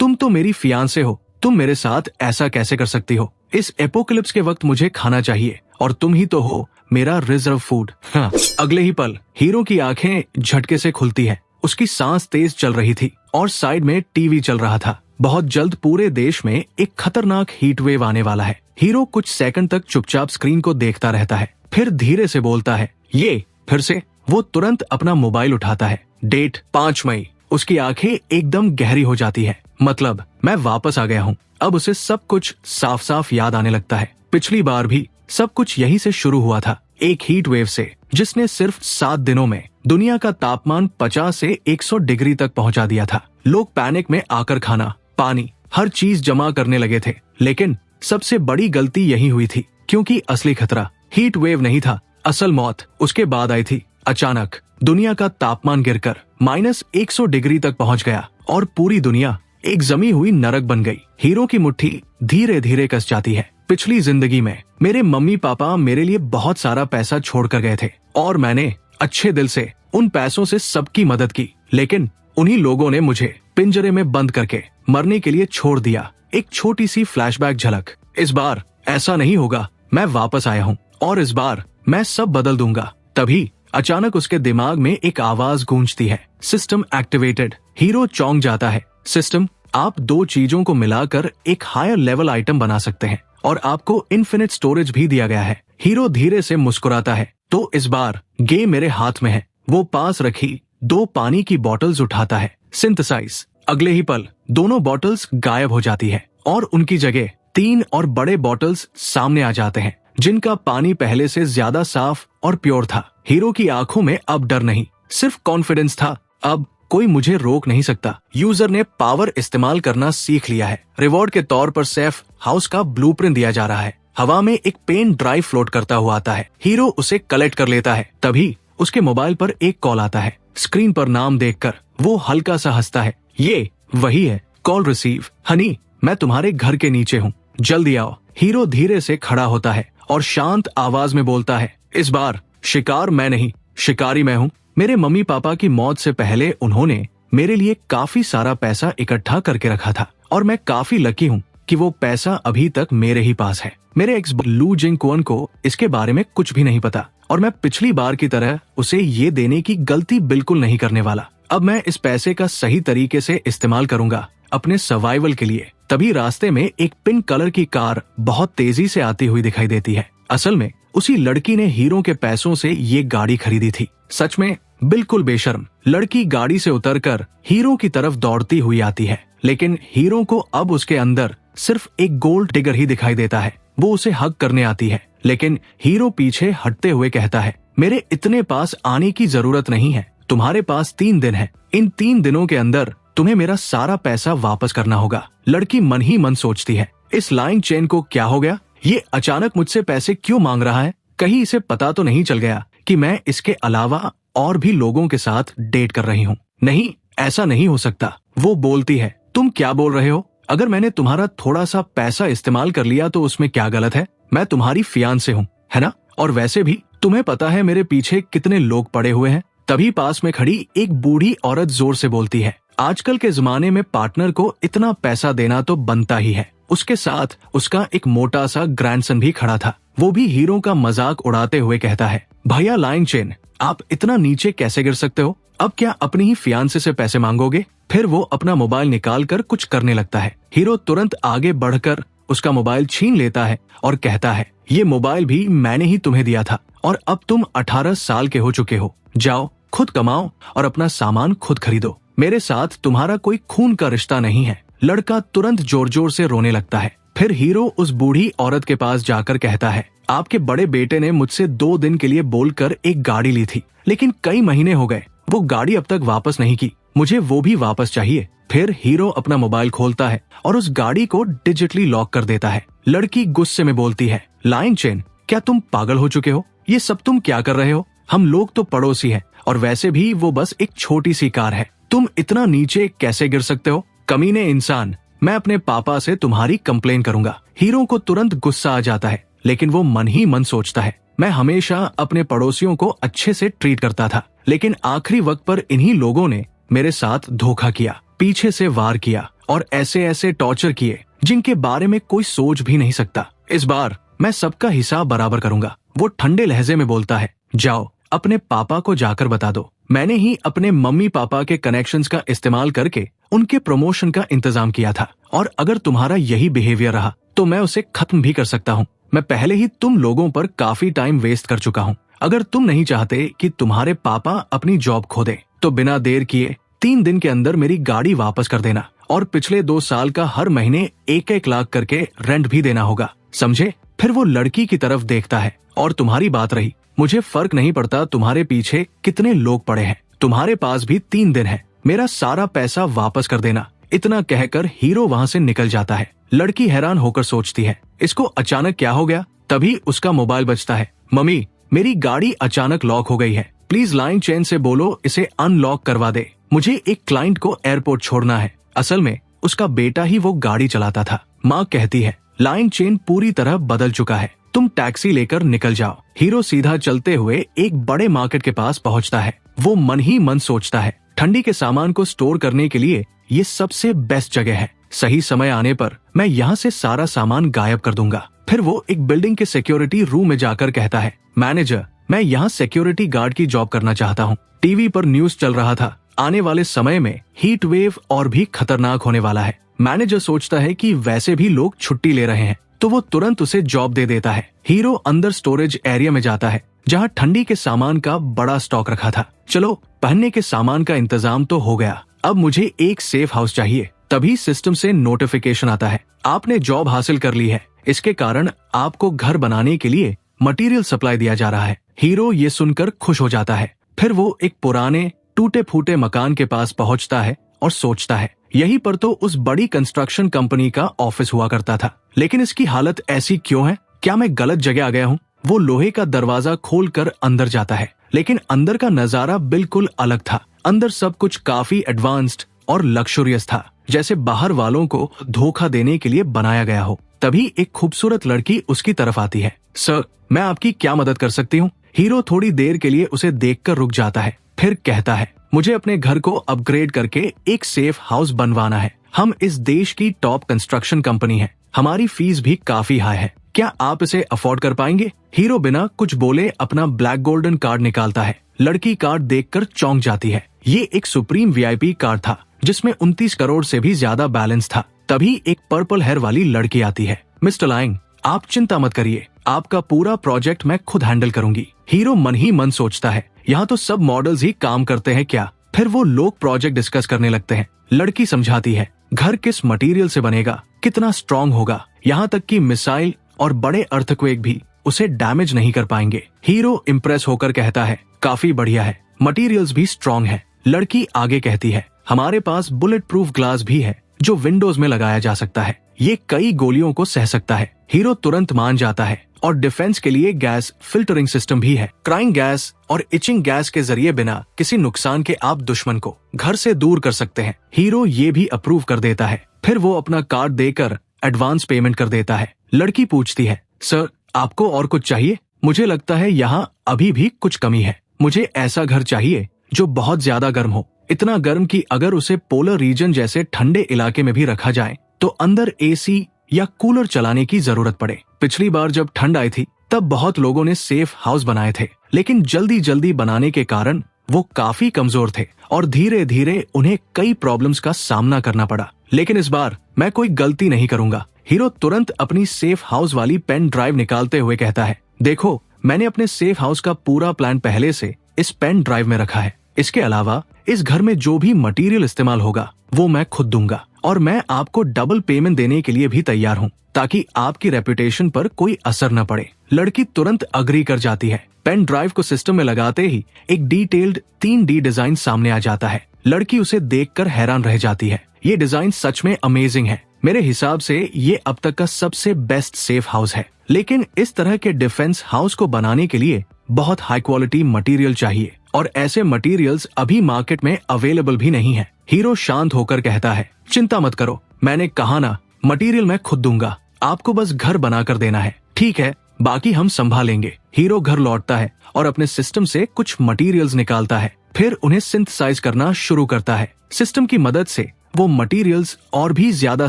तुम तो मेरी फियांसे हो, तुम मेरे साथ ऐसा कैसे कर सकती हो? इस एपोकलिप्स के वक्त मुझे खाना चाहिए और तुम ही तो हो मेरा रिजर्व फूड। हाँ। अगले ही पल हीरो की आंखें झटके से खुलती है। उसकी सांस तेज चल रही थी और साइड में टीवी चल रहा था। बहुत जल्द पूरे देश में एक खतरनाक हीट वेव आने वाला है। हीरो कुछ सेकंड तक चुपचाप स्क्रीन को देखता रहता है, फिर धीरे से बोलता है, ये फिर से। वो तुरंत अपना मोबाइल उठाता है। डेट 5 मई। उसकी आंखें एकदम गहरी हो जाती है। मतलब मैं वापस आ गया हूँ। अब उसे सब कुछ साफ साफ याद आने लगता है। पिछली बार भी सब कुछ यहीं से शुरू हुआ था, एक हीट वेव से, जिसने सिर्फ 7 दिनों में दुनिया का तापमान 50 से 100 डिग्री तक पहुंचा दिया था। लोग पैनिक में आकर खाना, पानी, हर चीज जमा करने लगे थे। लेकिन सबसे बड़ी गलती यही हुई थी, क्योंकि असली खतरा हीट वेव नहीं था, असल मौत उसके बाद आई थी। अचानक दुनिया का तापमान गिरकर -100 डिग्री तक पहुंच गया और पूरी दुनिया एक जमी हुई नरक बन गई। हीरो की मुट्ठी धीरे धीरे कस जाती है। पिछली जिंदगी में मेरे मम्मी पापा मेरे लिए बहुत सारा पैसा छोड़ कर गए थे और मैंने अच्छे दिल से उन पैसों से सबकी मदद की, लेकिन उन्हीं लोगों ने मुझे पिंजरे में बंद करके मरने के लिए छोड़ दिया। एक छोटी सी फ्लैशबैक झलक। इस बार ऐसा नहीं होगा, मैं वापस आया हूँ और इस बार मैं सब बदल दूंगा। तभी अचानक उसके दिमाग में एक आवाज गूंजती है, सिस्टम एक्टिवेटेड। हीरो चौंक जाता है। सिस्टम, आप 2 चीजों को मिलाकर एक हायर लेवल आइटम बना सकते हैं और आपको इन्फिनिट स्टोरेज भी दिया गया है। हीरो धीरे से मुस्कुराता है। तो इस बार गेम मेरे हाथ में है। वो पास रखी 2 पानी की बॉटल्स उठाता है। सिंथेसाइज। अगले ही पल दोनों बॉटल्स गायब हो जाती है और उनकी जगह 3 और बड़े बॉटल्स सामने आ जाते हैं, जिनका पानी पहले से ज्यादा साफ और प्योर था। हीरो की आंखों में अब डर नहीं, सिर्फ कॉन्फिडेंस था। अब कोई मुझे रोक नहीं सकता। यूजर ने पावर इस्तेमाल करना सीख लिया है। रिवॉर्ड के तौर पर सेफ हाउस का ब्लूप्रिंट दिया जा रहा है। हवा में एक पेन ड्राइव फ्लोट करता हुआ आता है। हीरो उसे कलेक्ट कर लेता है। तभी उसके मोबाइल पर एक कॉल आता है। स्क्रीन पर नाम देखकर वो हल्का सा हंसता है। ये वही है। Call receive. हनी, मैं तुम्हारे घर के नीचे हूँ, जल्दी आओ। हीरो धीरे से खड़ा होता है और शांत आवाज में बोलता है, इस बार शिकार मैं नहीं, शिकारी मैं हूँ। मेरे मम्मी पापा की मौत से पहले उन्होंने मेरे लिए काफी सारा पैसा इकट्ठा करके रखा था और मैं काफी लकी हूँ कि वो पैसा अभी तक मेरे ही पास है। मेरे एक्स लू जिंगकुआन को इसके बारे में कुछ भी नहीं पता और मैं पिछली बार की तरह उसे ये देने की गलती बिल्कुल नहीं करने वाला। अब मैं इस पैसे का सही तरीके से इस्तेमाल करूंगा अपने सर्वाइवल के लिए। तभी रास्ते में एक पिंक कलर की कार बहुत तेजी से आती हुई दिखाई देती है। असल में उसी लड़की ने हीरो के पैसों से ये गाड़ी खरीदी थी। सच में बिल्कुल बेशर्म। लड़की गाड़ी से उतरकर हीरो की तरफ दौड़ती हुई आती है, लेकिन हीरो को अब उसके अंदर सिर्फ एक गोल्ड डिगर ही दिखाई देता है। वो उसे हग करने आती है, लेकिन हीरो पीछे हटते हुए कहता है, मेरे इतने पास आने की जरूरत नहीं है। तुम्हारे पास 3 दिन है। इन 3 दिनों के अंदर तुम्हें मेरा सारा पैसा वापस करना होगा। लड़की मन ही मन सोचती है, इस लाइन चेन को क्या हो गया? ये अचानक मुझसे पैसे क्यों मांग रहा है? कहीं इसे पता तो नहीं चल गया कि मैं इसके अलावा और भी लोगों के साथ डेट कर रही हूँ? नहीं, ऐसा नहीं हो सकता। वो बोलती है, तुम क्या बोल रहे हो? अगर मैंने तुम्हारा थोड़ा सा पैसा इस्तेमाल कर लिया तो उसमें क्या गलत है? मैं तुम्हारी फियांसे हूँ, है ना? और वैसे भी तुम्हें पता है मेरे पीछे कितने लोग पड़े हुए हैं। तभी पास में खड़ी एक बूढ़ी औरत जोर से बोलती है, आजकल के जमाने में पार्टनर को इतना पैसा देना तो बनता ही है। उसके साथ उसका एक मोटा सा ग्रैंडसन भी खड़ा था। वो भी हीरो का मजाक उड़ाते हुए कहता है, भैया लाइन चेन, आप इतना नीचे कैसे गिर सकते हो? अब क्या अपनी ही फियांसे से पैसे मांगोगे? फिर वो अपना मोबाइल निकाल कर कुछ करने लगता है। हीरो तुरंत आगे बढ़कर उसका मोबाइल छीन लेता है और कहता है, ये मोबाइल भी मैंने ही तुम्हें दिया था और अब तुम 18 साल के हो चुके हो। जाओ, खुद कमाओ और अपना सामान खुद खरीदो। मेरे साथ तुम्हारा कोई खून का रिश्ता नहीं है। लड़का तुरंत जोर जोर से रोने लगता है। फिर हीरो उस बूढ़ी औरत के पास जाकर कहता है, आपके बड़े बेटे ने मुझसे 2 दिन के लिए बोलकर एक गाड़ी ली थी, लेकिन कई महीने हो गए, वो गाड़ी अब तक वापस नहीं की। मुझे वो भी वापस चाहिए। फिर हीरो अपना मोबाइल खोलता है और उस गाड़ी को डिजिटली लॉक कर देता है। लड़की गुस्से में बोलती है, लाइन चेन, क्या तुम पागल हो चुके हो? ये सब तुम क्या कर रहे हो? हम लोग तो पड़ोसी हैं और वैसे भी वो बस एक छोटी सी कार है। तुम इतना नीचे कैसे गिर सकते हो? कमीने इंसान, मैं अपने पापा से तुम्हारी कंप्लेन करूंगा। हीरो को तुरंत गुस्सा आ जाता है, लेकिन वो मन ही मन सोचता है, मैं हमेशा अपने पड़ोसियों को अच्छे से ट्रीट करता था, लेकिन आखिरी वक्त पर इन्हीं लोगों ने मेरे साथ धोखा किया, पीछे से वार किया और ऐसे ऐसे टॉर्चर किए जिनके बारे में कोई सोच भी नहीं सकता। इस बार मैं सबका हिसाब बराबर करूंगा। वो ठंडे लहजे में बोलता है, जाओ अपने पापा को जाकर बता दो, मैंने ही अपने मम्मी पापा के कनेक्शंस का इस्तेमाल करके उनके प्रमोशन का इंतजाम किया था, और अगर तुम्हारा यही बिहेवियर रहा तो मैं उसे खत्म भी कर सकता हूँ। मैं पहले ही तुम लोगों पर काफी टाइम वेस्ट कर चुका हूँ। अगर तुम नहीं चाहते कि तुम्हारे पापा अपनी जॉब खो दे तो बिना देर किए 3 दिन के अंदर मेरी गाड़ी वापस कर देना, और पिछले 2 साल का हर महीने 1-1 लाख करके रेंट भी देना होगा, समझे? फिर वो लड़की की तरफ देखता है, और तुम्हारी बात रही, मुझे फर्क नहीं पड़ता तुम्हारे पीछे कितने लोग पड़े हैं, तुम्हारे पास भी 3 दिन है, मेरा सारा पैसा वापस कर देना। इतना कहकर हीरो वहाँ से निकल जाता है। लड़की हैरान होकर सोचती है, इसको अचानक क्या हो गया? तभी उसका मोबाइल बजता है। मम्मी, मेरी गाड़ी अचानक लॉक हो गई है, प्लीज लाइन चेन से बोलो इसे अनलॉक करवा दे, मुझे एक क्लाइंट को एयरपोर्ट छोड़ना है। असल में उसका बेटा ही वो गाड़ी चलाता था। माँ कहती है, लाइन चेन पूरी तरह बदल चुका है, तुम टैक्सी लेकर निकल जाओ। हीरो सीधा चलते हुए एक बड़े मार्केट के पास पहुंचता है। वो मन ही मन सोचता है, ठंडी के सामान को स्टोर करने के लिए ये सबसे बेस्ट जगह है, सही समय आने पर मैं यहाँ से सारा सामान गायब कर दूंगा। फिर वो एक बिल्डिंग के सिक्योरिटी रूम में जाकर कहता है, मैनेजर, मैं यहाँ सिक्योरिटी गार्ड की जॉब करना चाहता हूँ। टीवी पर न्यूज चल रहा था, आने वाले समय में हीट वेव और भी खतरनाक होने वाला है। मैनेजर सोचता है कि वैसे भी लोग छुट्टी ले रहे हैं, तो वो तुरंत उसे जॉब दे देता है। हीरो अंदर स्टोरेज एरिया में जाता है, जहाँ ठंडी के सामान का बड़ा स्टॉक रखा था। चलो, पहनने के सामान का इंतजाम तो हो गया, अब मुझे एक सेफ हाउस चाहिए। तभी सिस्टम से नोटिफिकेशन आता है, आपने जॉब हासिल कर ली है, इसके कारण आपको घर बनाने के लिए मटेरियल सप्लाई दिया जा रहा है। हीरो ये सुनकर खुश हो जाता है। फिर वो एक पुराने टूटे फूटे मकान के पास पहुंचता है और सोचता है, यहीं पर तो उस बड़ी कंस्ट्रक्शन कंपनी का ऑफिस हुआ करता था, लेकिन इसकी हालत ऐसी क्यों है? क्या मैं गलत जगह आ गया हूँ? वो लोहे का दरवाजा खोलकर अंदर जाता है, लेकिन अंदर का नजारा बिल्कुल अलग था। अंदर सब कुछ काफी एडवांस्ड और लग्जरियस था, जैसे बाहर वालों को धोखा देने के लिए बनाया गया हो। तभी एक खूबसूरत लड़की उसकी तरफ आती है। सर, मैं आपकी क्या मदद कर सकती हूँ? हीरो थोड़ी देर के लिए उसे देखकर रुक जाता है, फिर कहता है, मुझे अपने घर को अपग्रेड करके एक सेफ हाउस बनवाना है। हम इस देश की टॉप कंस्ट्रक्शन कंपनी है, हमारी फीस भी काफी हाई है, क्या आप इसे अफोर्ड कर पाएंगे? हीरो बिना कुछ बोले अपना ब्लैक गोल्डन कार्ड निकालता है। लड़की कार्ड देखकर चौंक जाती है। ये एक सुप्रीम वीआईपी कार्ड था, जिसमें 29 करोड़ से भी ज्यादा बैलेंस था। तभी एक पर्पल हेयर वाली लड़की आती है। मिस्टर लाइंग, आप चिंता मत करिए, आपका पूरा प्रोजेक्ट मैं खुद हैंडल करूंगी। हीरो मन ही मन सोचता है, यहाँ तो सब मॉडल्स ही काम करते हैं क्या? फिर वो लोग प्रोजेक्ट डिस्कस करने लगते हैं। लड़की समझाती है, घर किस मटेरियल से बनेगा, कितना स्ट्रॉन्ग होगा, यहाँ तक कि मिसाइल और बड़े अर्थक्वेक भी उसे डैमेज नहीं कर पाएंगे। हीरो इम्प्रेस होकर कहता है, काफी बढ़िया है, मटेरियल्स भी स्ट्रॉन्ग है। लड़की आगे कहती है, हमारे पास बुलेट प्रूफ ग्लास भी है, जो विंडोज में लगाया जा सकता है, ये कई गोलियों को सह सकता है। हीरो तुरंत मान जाता है, और डिफेंस के लिए गैस फिल्टरिंग सिस्टम भी है। क्राइंग गैस और इचिंग गैस के जरिए बिना किसी नुकसान के आप दुश्मन को घर से दूर कर सकते हैं। हीरो ये भी अप्रूव कर देता है। फिर वो अपना कार्ड देकर एडवांस पेमेंट कर देता है। लड़की पूछती है, सर, आपको और कुछ चाहिए? मुझे लगता है यहाँ अभी भी कुछ कमी है। मुझे ऐसा घर चाहिए जो बहुत ज्यादा गर्म हो, इतना गर्म कि अगर उसे पोलर रीजन जैसे ठंडे इलाके में भी रखा जाए तो अंदर एसी या कूलर चलाने की जरूरत पड़े। पिछली बार जब ठंड आई थी तब बहुत लोगों ने सेफ हाउस बनाए थे, लेकिन जल्दी जल्दी बनाने के कारण वो काफी कमजोर थे और धीरे धीरे उन्हें कई प्रॉब्लम्स का सामना करना पड़ा। लेकिन इस बार मैं कोई गलती नहीं करूंगा। हीरो तुरंत अपनी सेफ हाउस वाली पेन ड्राइव निकालते हुए कहता है, देखो, मैंने अपने सेफ हाउस का पूरा प्लान पहले से इस पेन ड्राइव में रखा है। इसके अलावा इस घर में जो भी मटेरियल इस्तेमाल होगा वो मैं खुद दूंगा, और मैं आपको डबल पेमेंट देने के लिए भी तैयार हूँ, ताकि आपकी रेपुटेशन पर कोई असर न पड़े। लड़की तुरंत अग्री कर जाती है। पेन ड्राइव को सिस्टम में लगाते ही एक डिटेल्ड 3D डिजाइन सामने आ जाता है। लड़की उसे देखकर हैरान रह जाती है। ये डिजाइन सच में अमेजिंग है। मेरे हिसाब से ये अब तक का सबसे बेस्ट सेफ हाउस है, लेकिन इस तरह के डिफेंस हाउस को बनाने के लिए बहुत हाई क्वालिटी मटेरियल चाहिए, और ऐसे मटेरियल्स अभी मार्केट में अवेलेबल भी नहीं है। हीरो शांत होकर कहता है, चिंता मत करो, मैंने कहा ना, मटेरियल मैं खुद दूंगा, आपको बस घर बना कर देना है। ठीक है, बाकी हम संभालेंगे। हीरो घर लौटता है और अपने सिस्टम से कुछ मटेरियल्स निकालता है, फिर उन्हें सिंथेसाइज करना शुरू करता है। सिस्टम की मदद से वो मटेरियल्स और भी ज्यादा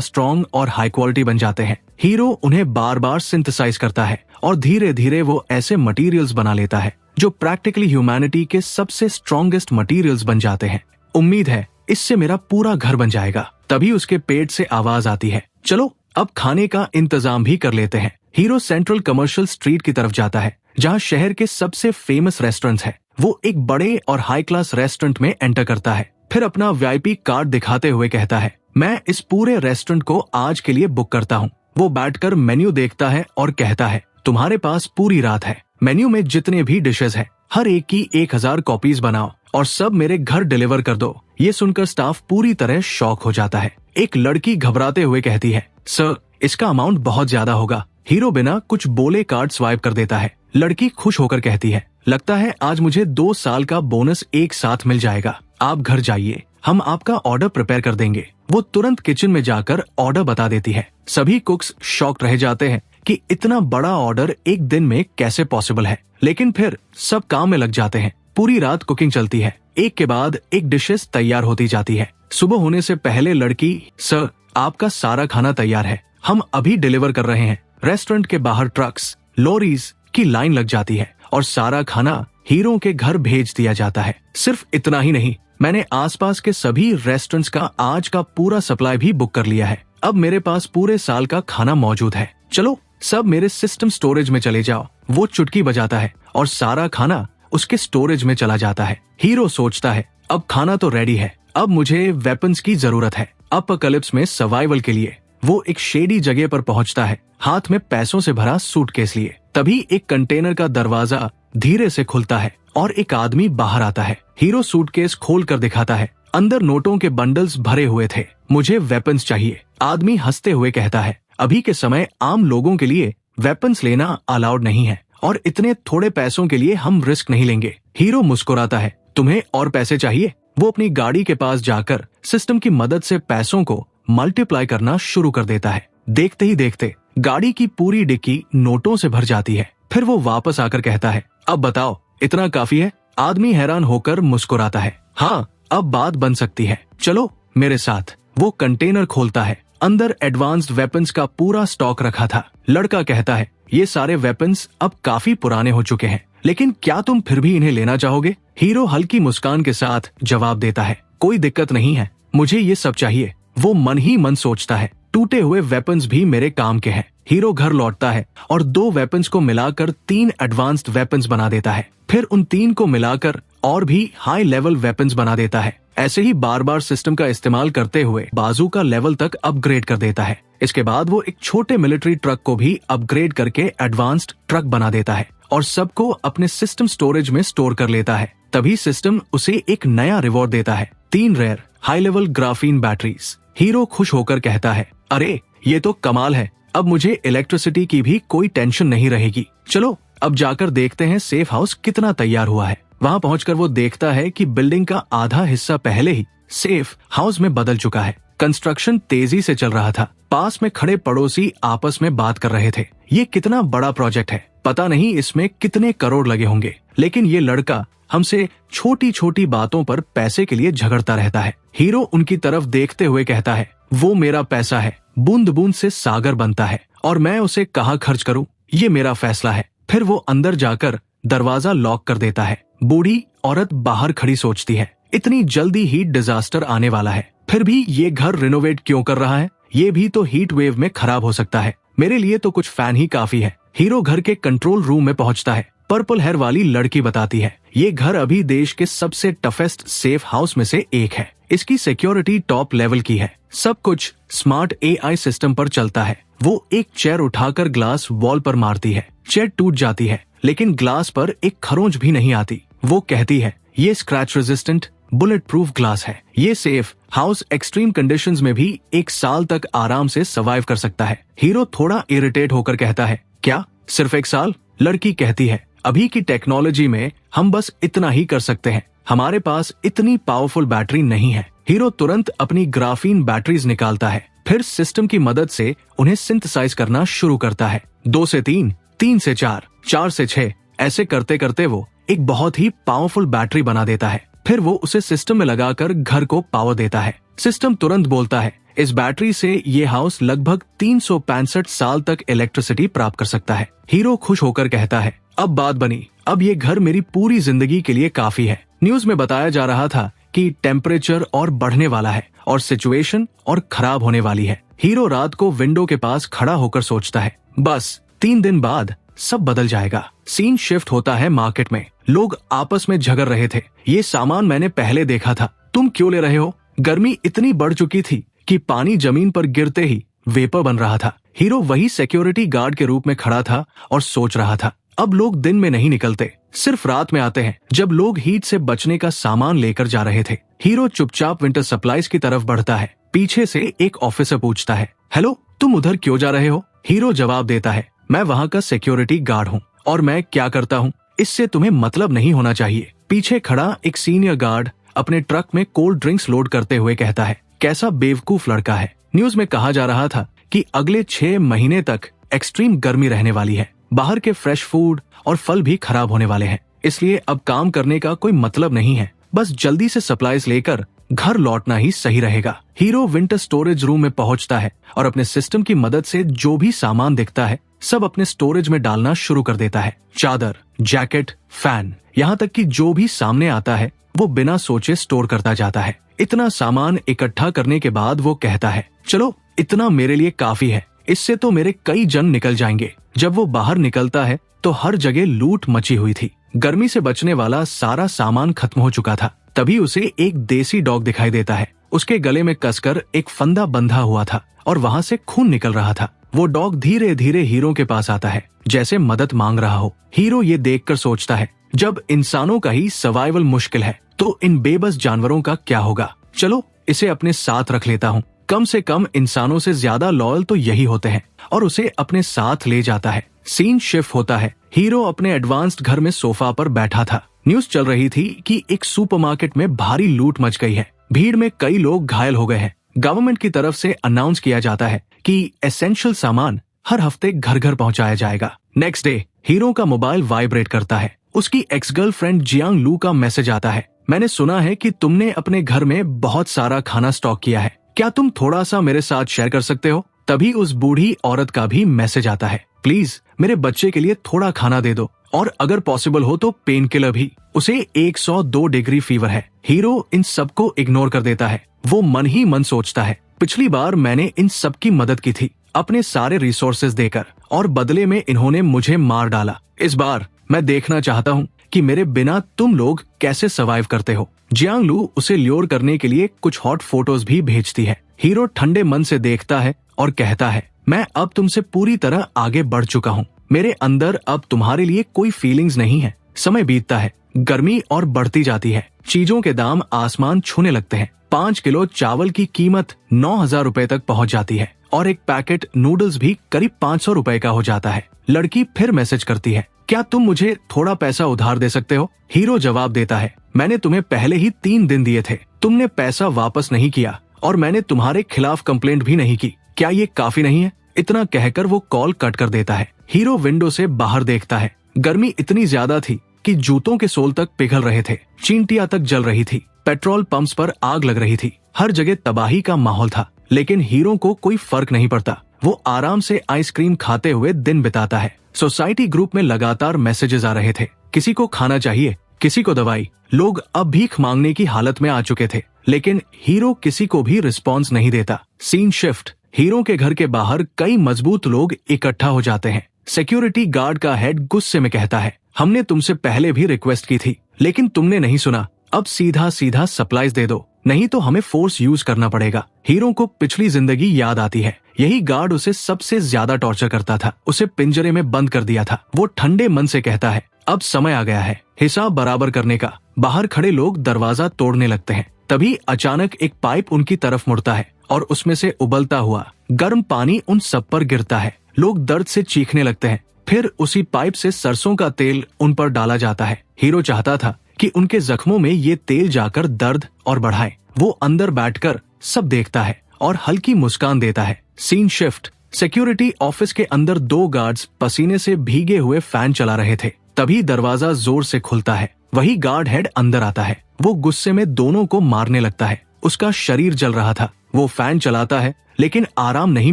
स्ट्रॉन्ग और हाई क्वालिटी बन जाते हैं। हीरो उन्हें बार बार सिंथेसाइज करता है और धीरे धीरे वो ऐसे मटेरियल्स बना लेता है जो प्रैक्टिकली ह्यूमैनिटी के सबसे स्ट्रॉन्गेस्ट मटेरियल्स बन जाते हैं। उम्मीद है इससे मेरा पूरा घर बन जाएगा। तभी उसके पेट से आवाज आती है, चलो अब खाने का इंतजाम भी कर लेते हैं। हीरो सेंट्रल कमर्शियल स्ट्रीट की तरफ जाता है जहाँ शहर के सबसे फेमस रेस्टोरेंट्स हैं। वो एक बड़े और हाई क्लास रेस्टोरेंट में एंटर करता है, फिर अपना वीआईपी कार्ड दिखाते हुए कहता है, मैं इस पूरे रेस्टोरेंट को आज के लिए बुक करता हूँ। वो बैठकर मेन्यू देखता है और कहता है, तुम्हारे पास पूरी रात है। मेन्यू में जितने भी डिशेस हैं, हर एक की 1000 कॉपीज बनाओ और सब मेरे घर डिलीवर कर दो। ये सुनकर स्टाफ पूरी तरह शॉक हो जाता है। एक लड़की घबराते हुए कहती है, सर इसका अमाउंट बहुत ज्यादा होगा। हीरो बिना कुछ बोले कार्ड स्वाइप कर देता है। लड़की खुश होकर कहती है, लगता है आज मुझे 2 साल का बोनस एक साथ मिल जाएगा। आप घर जाइए, हम आपका ऑर्डर प्रिपेयर कर देंगे। वो तुरंत किचन में जाकर ऑर्डर बता देती है। सभी कुक्स शॉक्ड रह जाते हैं कि इतना बड़ा ऑर्डर एक दिन में कैसे पॉसिबल है, लेकिन फिर सब काम में लग जाते हैं। पूरी रात कुकिंग चलती है, एक के बाद एक डिशेस तैयार होती जाती है। सुबह होने से पहले लड़की, सर आपका सारा खाना तैयार है, हम अभी डिलीवर कर रहे हैं। रेस्टोरेंट के बाहर ट्रक्स, लॉरीज की लाइन लग जाती है और सारा खाना हीरो के घर भेज दिया जाता है। सिर्फ इतना ही नहीं, मैंने आसपास के सभी रेस्टोरेंट्स का आज का पूरा सप्लाई भी बुक कर लिया है। अब मेरे पास पूरे साल का खाना मौजूद है। चलो सब मेरे सिस्टम स्टोरेज में चले जाओ। वो चुटकी बजाता है और सारा खाना उसके स्टोरेज में चला जाता है। हीरो सोचता है, अब खाना तो रेडी है, अब मुझे वेपन्स की जरूरत है अपोकलिप्स में सर्वाइवल के लिए। वो एक शेडी जगह पर पहुंचता है, हाथ में पैसों से भरा सूटकेस लिए। तभी एक कंटेनर का दरवाजा धीरे से खुलता है और एक आदमी बाहर आता है। हीरो सूटकेस खोल कर दिखाता है, अंदर नोटों के बंडल्स भरे हुए थे। मुझे वेपन्स चाहिए। आदमी हंसते हुए कहता है, अभी के समय आम लोगों के लिए वेपन्स लेना अलाउड नहीं है और इतने थोड़े पैसों के लिए हम रिस्क नहीं लेंगे। हीरो मुस्कुराता है, तुम्हें और पैसे चाहिए? वो अपनी गाड़ी के पास जाकर सिस्टम की मदद से पैसों को मल्टीप्लाई करना शुरू कर देता है। देखते ही देखते गाड़ी की पूरी डिक्की नोटों से भर जाती है। फिर वो वापस आकर कहता है, अब बताओ इतना काफी है? आदमी हैरान होकर मुस्कुराता है, हाँ अब बात बन सकती है, चलो मेरे साथ। वो कंटेनर खोलता है, अंदर एडवांस्ड वेपन्स का पूरा स्टॉक रखा था। लड़का कहता है, ये सारे वेपन्स अब काफी पुराने हो चुके हैं, लेकिन क्या तुम फिर भी इन्हें लेना चाहोगे? हीरो हल्की मुस्कान के साथ जवाब देता है, कोई दिक्कत नहीं है, मुझे ये सब चाहिए। वो मन ही मन सोचता है, टूटे हुए वेपन्स भी मेरे काम के हैं। हीरो घर लौटता है और 2 वेपन्स को मिलाकर 3 एडवांस्ड वेपन्स बना देता है। फिर उन 3 को मिलाकर और भी हाई लेवल वेपन्स बना देता है। ऐसे ही बार बार सिस्टम का इस्तेमाल करते हुए बाजू का लेवल तक अपग्रेड कर देता है। इसके बाद वो एक छोटे मिलिट्री ट्रक को भी अपग्रेड करके एडवांस्ड ट्रक बना देता है और सबको अपने सिस्टम स्टोरेज में स्टोर कर लेता है। तभी सिस्टम उसे एक नया रिवॉर्ड देता है, 3 rare high level graphene batteries. Hero खुश होकर कहता है, अरे ये तो कमाल है, अब मुझे इलेक्ट्रिसिटी की भी कोई टेंशन नहीं रहेगी। चलो अब जाकर देखते हैं सेफ हाउस कितना तैयार हुआ है। वहाँ पहुंचकर वो देखता है कि बिल्डिंग का आधा हिस्सा पहले ही सेफ हाउस में बदल चुका है। कंस्ट्रक्शन तेजी से चल रहा था। पास में खड़े पड़ोसी आपस में बात कर रहे थे, ये कितना बड़ा प्रोजेक्ट है, पता नहीं इसमें कितने करोड़ लगे होंगे। लेकिन ये लड़का हमसे छोटी छोटी बातों पर पैसे के लिए झगड़ता रहता है। हीरो उनकी तरफ देखते हुए कहता है, वो मेरा पैसा है, बूंद बूंद से सागर बनता है और मैं उसे कहाँ खर्च करूँ, ये मेरा फैसला है। फिर वो अंदर जाकर दरवाजा लॉक कर देता है। बूढ़ी औरत बाहर खड़ी सोचती है, इतनी जल्दी हीट डिजास्टर आने वाला है, फिर भी ये घर रिनोवेट क्यों कर रहा है? ये भी तो हीट वेव में खराब हो सकता है, मेरे लिए तो कुछ फैन ही काफी है। हीरो घर के कंट्रोल रूम में पहुंचता है। पर्पल हेयर वाली लड़की बताती है, ये घर अभी देश के सबसे टफेस्ट सेफ हाउस में से एक है। इसकी सिक्योरिटी टॉप लेवल की है, सब कुछ स्मार्ट AI सिस्टम पर चलता है। वो एक चेयर उठाकर ग्लास वॉल पर मारती है, चेयर टूट जाती है, लेकिन ग्लास पर एक खरोंच भी नहीं आती। वो कहती है, ये scratch resistant bullet proof glass है, ये सेफ हाउस एक्सट्रीम कंडीशंस में भी 1 साल तक आराम से सर्वाइव कर सकता है। हीरो थोड़ा इरिटेट होकर कहता है, क्या सिर्फ 1 साल? लड़की कहती है, अभी की टेक्नोलॉजी में हम बस इतना ही कर सकते हैं, हमारे पास इतनी पावरफुल बैटरी नहीं है। हीरो तुरंत अपनी ग्राफीन बैटरीज निकालता है, फिर सिस्टम की मदद से उन्हें सिंथेसाइज करना शुरू करता है। 2 से 3, 3 से 4, 4 से 6, ऐसे करते करते वो एक बहुत ही पावरफुल बैटरी बना देता है। फिर वो उसे सिस्टम में लगाकर घर को पावर देता है। सिस्टम तुरंत बोलता है इस बैटरी से ये हाउस लगभग 365 साल तक इलेक्ट्रिसिटी प्राप्त कर सकता है। हीरो खुश होकर कहता है अब बात बनी, अब ये घर मेरी पूरी जिंदगी के लिए काफी है। न्यूज में बताया जा रहा था कि टेम्परेचर और बढ़ने वाला है और सिचुएशन और खराब होने वाली है। हीरो रात को विंडो के पास खड़ा होकर सोचता है बस 3 दिन बाद सब बदल जाएगा। सीन शिफ्ट होता है मार्केट में। लोग आपस में झगड़ रहे थे, ये सामान मैंने पहले देखा था, तुम क्यों ले रहे हो? गर्मी इतनी बढ़ चुकी थी कि पानी जमीन पर गिरते ही वेपर बन रहा था। हीरो वही सिक्योरिटी गार्ड के रूप में खड़ा था और सोच रहा था अब लोग दिन में नहीं निकलते, सिर्फ रात में आते हैं जब लोग हीट से बचने का सामान लेकर जा रहे थे। हीरो चुपचाप विंटर सप्लाईज की तरफ बढ़ता है। पीछे से एक ऑफिसर पूछता है हेलो, तुम उधर क्यों जा रहे हो? हीरो जवाब देता है मैं वहाँ का सिक्योरिटी गार्ड हूँ और मैं क्या करता हूँ इससे तुम्हें मतलब नहीं होना चाहिए। पीछे खड़ा एक सीनियर गार्ड अपने ट्रक में कोल्ड ड्रिंक्स लोड करते हुए कहता है कैसा बेवकूफ लड़का है। न्यूज में कहा जा रहा था कि अगले 6 महीने तक एक्सट्रीम गर्मी रहने वाली है। बाहर के फ्रेश फूड और फल भी खराब होने वाले हैं, इसलिए अब काम करने का कोई मतलब नहीं है, बस जल्दी से सप्लाईज लेकर घर लौटना ही सही रहेगा। हीरो विंटर स्टोरेज रूम में पहुंचता है और अपने सिस्टम की मदद से जो भी सामान दिखता है सब अपने स्टोरेज में डालना शुरू कर देता है। चादर, जैकेट, फैन, यहाँ तक कि जो भी सामने आता है वो बिना सोचे स्टोर करता जाता है। इतना सामान इकट्ठा करने के बाद वो कहता है चलो इतना मेरे लिए काफी है, इससे तो मेरे कई जन निकल जाएंगे। जब वो बाहर निकलता है तो हर जगह लूट मची हुई थी। गर्मी से बचने वाला सारा सामान खत्म हो चुका था। तभी उसे एक देसी डॉग दिखाई देता है। उसके गले में कसकर एक फंदा बंधा हुआ था और वहाँ से खून निकल रहा था। वो डॉग धीरे धीरे हीरो के पास आता है जैसे मदद मांग रहा हो। हीरो ये देखकर सोचता है जब इंसानों का ही सर्वाइवल मुश्किल है तो इन बेबस जानवरों का क्या होगा। चलो इसे अपने साथ रख लेता हूँ, कम से कम इंसानों से ज्यादा लॉयल तो यही होते हैं, और उसे अपने साथ ले जाता है। सीन शिफ्ट होता है। हीरो अपने एडवांस्ड घर में सोफा पर बैठा था। न्यूज चल रही थी कि एक सुपरमार्केट में भारी लूट मच गई है। भीड़ में कई लोग घायल हो गए हैं। गवर्नमेंट की तरफ से अनाउंस किया जाता है कि एसेंशियल सामान हर हफ्ते घर घर पहुंचाया जाएगा। नेक्स्ट डे हीरो का मोबाइल वाइब्रेट करता है। उसकी एक्स गर्लफ्रेंड जियांग लू का मैसेज आता है मैंने सुना है कि तुमने अपने घर में बहुत सारा खाना स्टॉक किया है, क्या तुम थोड़ा सा मेरे साथ शेयर कर सकते हो? तभी उस बूढ़ी औरत का भी मैसेज आता है प्लीज मेरे बच्चे के लिए थोड़ा खाना दे दो और अगर पॉसिबल हो तो पेन किलर भी। उसे 102 डिग्री फीवर है। हीरो इन सबको इग्नोर कर देता है। वो मन ही मन सोचता है पिछली बार मैंने इन सब की मदद की थी अपने सारे रिसोर्सेज देकर और बदले में इन्होंने मुझे मार डाला। इस बार मैं देखना चाहता हूँ कि मेरे बिना तुम लोग कैसे सर्वाइव करते हो। जियांग लू उसे ल्योर करने के लिए कुछ हॉट फोटोज भी भेजती है। हीरो ठंडे मन से देखता है और कहता है मैं अब तुमसे पूरी तरह आगे बढ़ चुका हूँ। मेरे अंदर अब तुम्हारे लिए कोई फीलिंग्स नहीं है। समय बीतता है, गर्मी और बढ़ती जाती है। चीजों के दाम आसमान छूने लगते हैं। 5 किलो चावल की कीमत 9,000 रुपए तक पहुँच जाती है और एक पैकेट नूडल्स भी करीब 500 रुपए का हो जाता है। लड़की फिर मैसेज करती है क्या तुम मुझे थोड़ा पैसा उधार दे सकते हो? हीरो जवाब देता है मैंने तुम्हें पहले ही 3 दिन दिए थे, तुमने पैसा वापस नहीं किया और मैंने तुम्हारे खिलाफ कंप्लेंट भी नहीं की, क्या ये काफी नहीं है? इतना कहकर वो कॉल कट कर देता है। हीरो विंडो से बाहर देखता है। गर्मी इतनी ज्यादा थी कि जूतों के सोल तक पिघल रहे थे। चींटियां तक जल रही थी। पेट्रोल पंप्स पर आग लग रही थी। हर जगह तबाही का माहौल था, लेकिन हीरो को कोई फर्क नहीं पड़ता। वो आराम से आइसक्रीम खाते हुए दिन बिताता है। सोसाइटी ग्रुप में लगातार मैसेजेस आ रहे थे, किसी को खाना चाहिए, किसी को दवाई। लोग अब भीख मांगने की हालत में आ चुके थे, लेकिन हीरो किसी को भी रिस्पॉन्स नहीं देता। Scene shift. हीरो के घर के बाहर कई मजबूत लोग इकट्ठा हो जाते हैं। सिक्योरिटी गार्ड का हेड गुस्से में कहता है हमने तुमसे पहले भी रिक्वेस्ट की थी, लेकिन तुमने नहीं सुना। अब सीधा सीधा सप्लाईज दे दो, नहीं तो हमें फोर्स यूज करना पड़ेगा। हीरो को पिछली जिंदगी याद आती है। यही गार्ड उसे सबसे ज्यादा टॉर्चर करता था। उसे पिंजरे में बंद कर दिया था। वो ठंडे मन से कहता है अब समय आ गया है हिसाब बराबर करने का। बाहर खड़े लोग दरवाजा तोड़ने लगते हैं। तभी अचानक एक पाइप उनकी तरफ मुड़ता है और उसमें से उबलता हुआ गर्म पानी उन सब पर गिरता है। लोग दर्द से चीखने लगते हैं। फिर उसी पाइप से सरसों का तेल उन पर डाला जाता है। हीरो चाहता था कि उनके जख्मों में ये तेल जाकर दर्द और बढ़ाए। वो अंदर बैठकर सब देखता है और हल्की मुस्कान देता है। Scene shift. सिक्योरिटी ऑफिस के अंदर 2 गार्ड्स पसीने से भीगे हुए फैन चला रहे थे। तभी दरवाजा जोर से खुलता है। वही गार्ड हेड अंदर आता है। वो गुस्से में दोनों को मारने लगता है। उसका शरीर जल रहा था। वो फैन चलाता है लेकिन आराम नहीं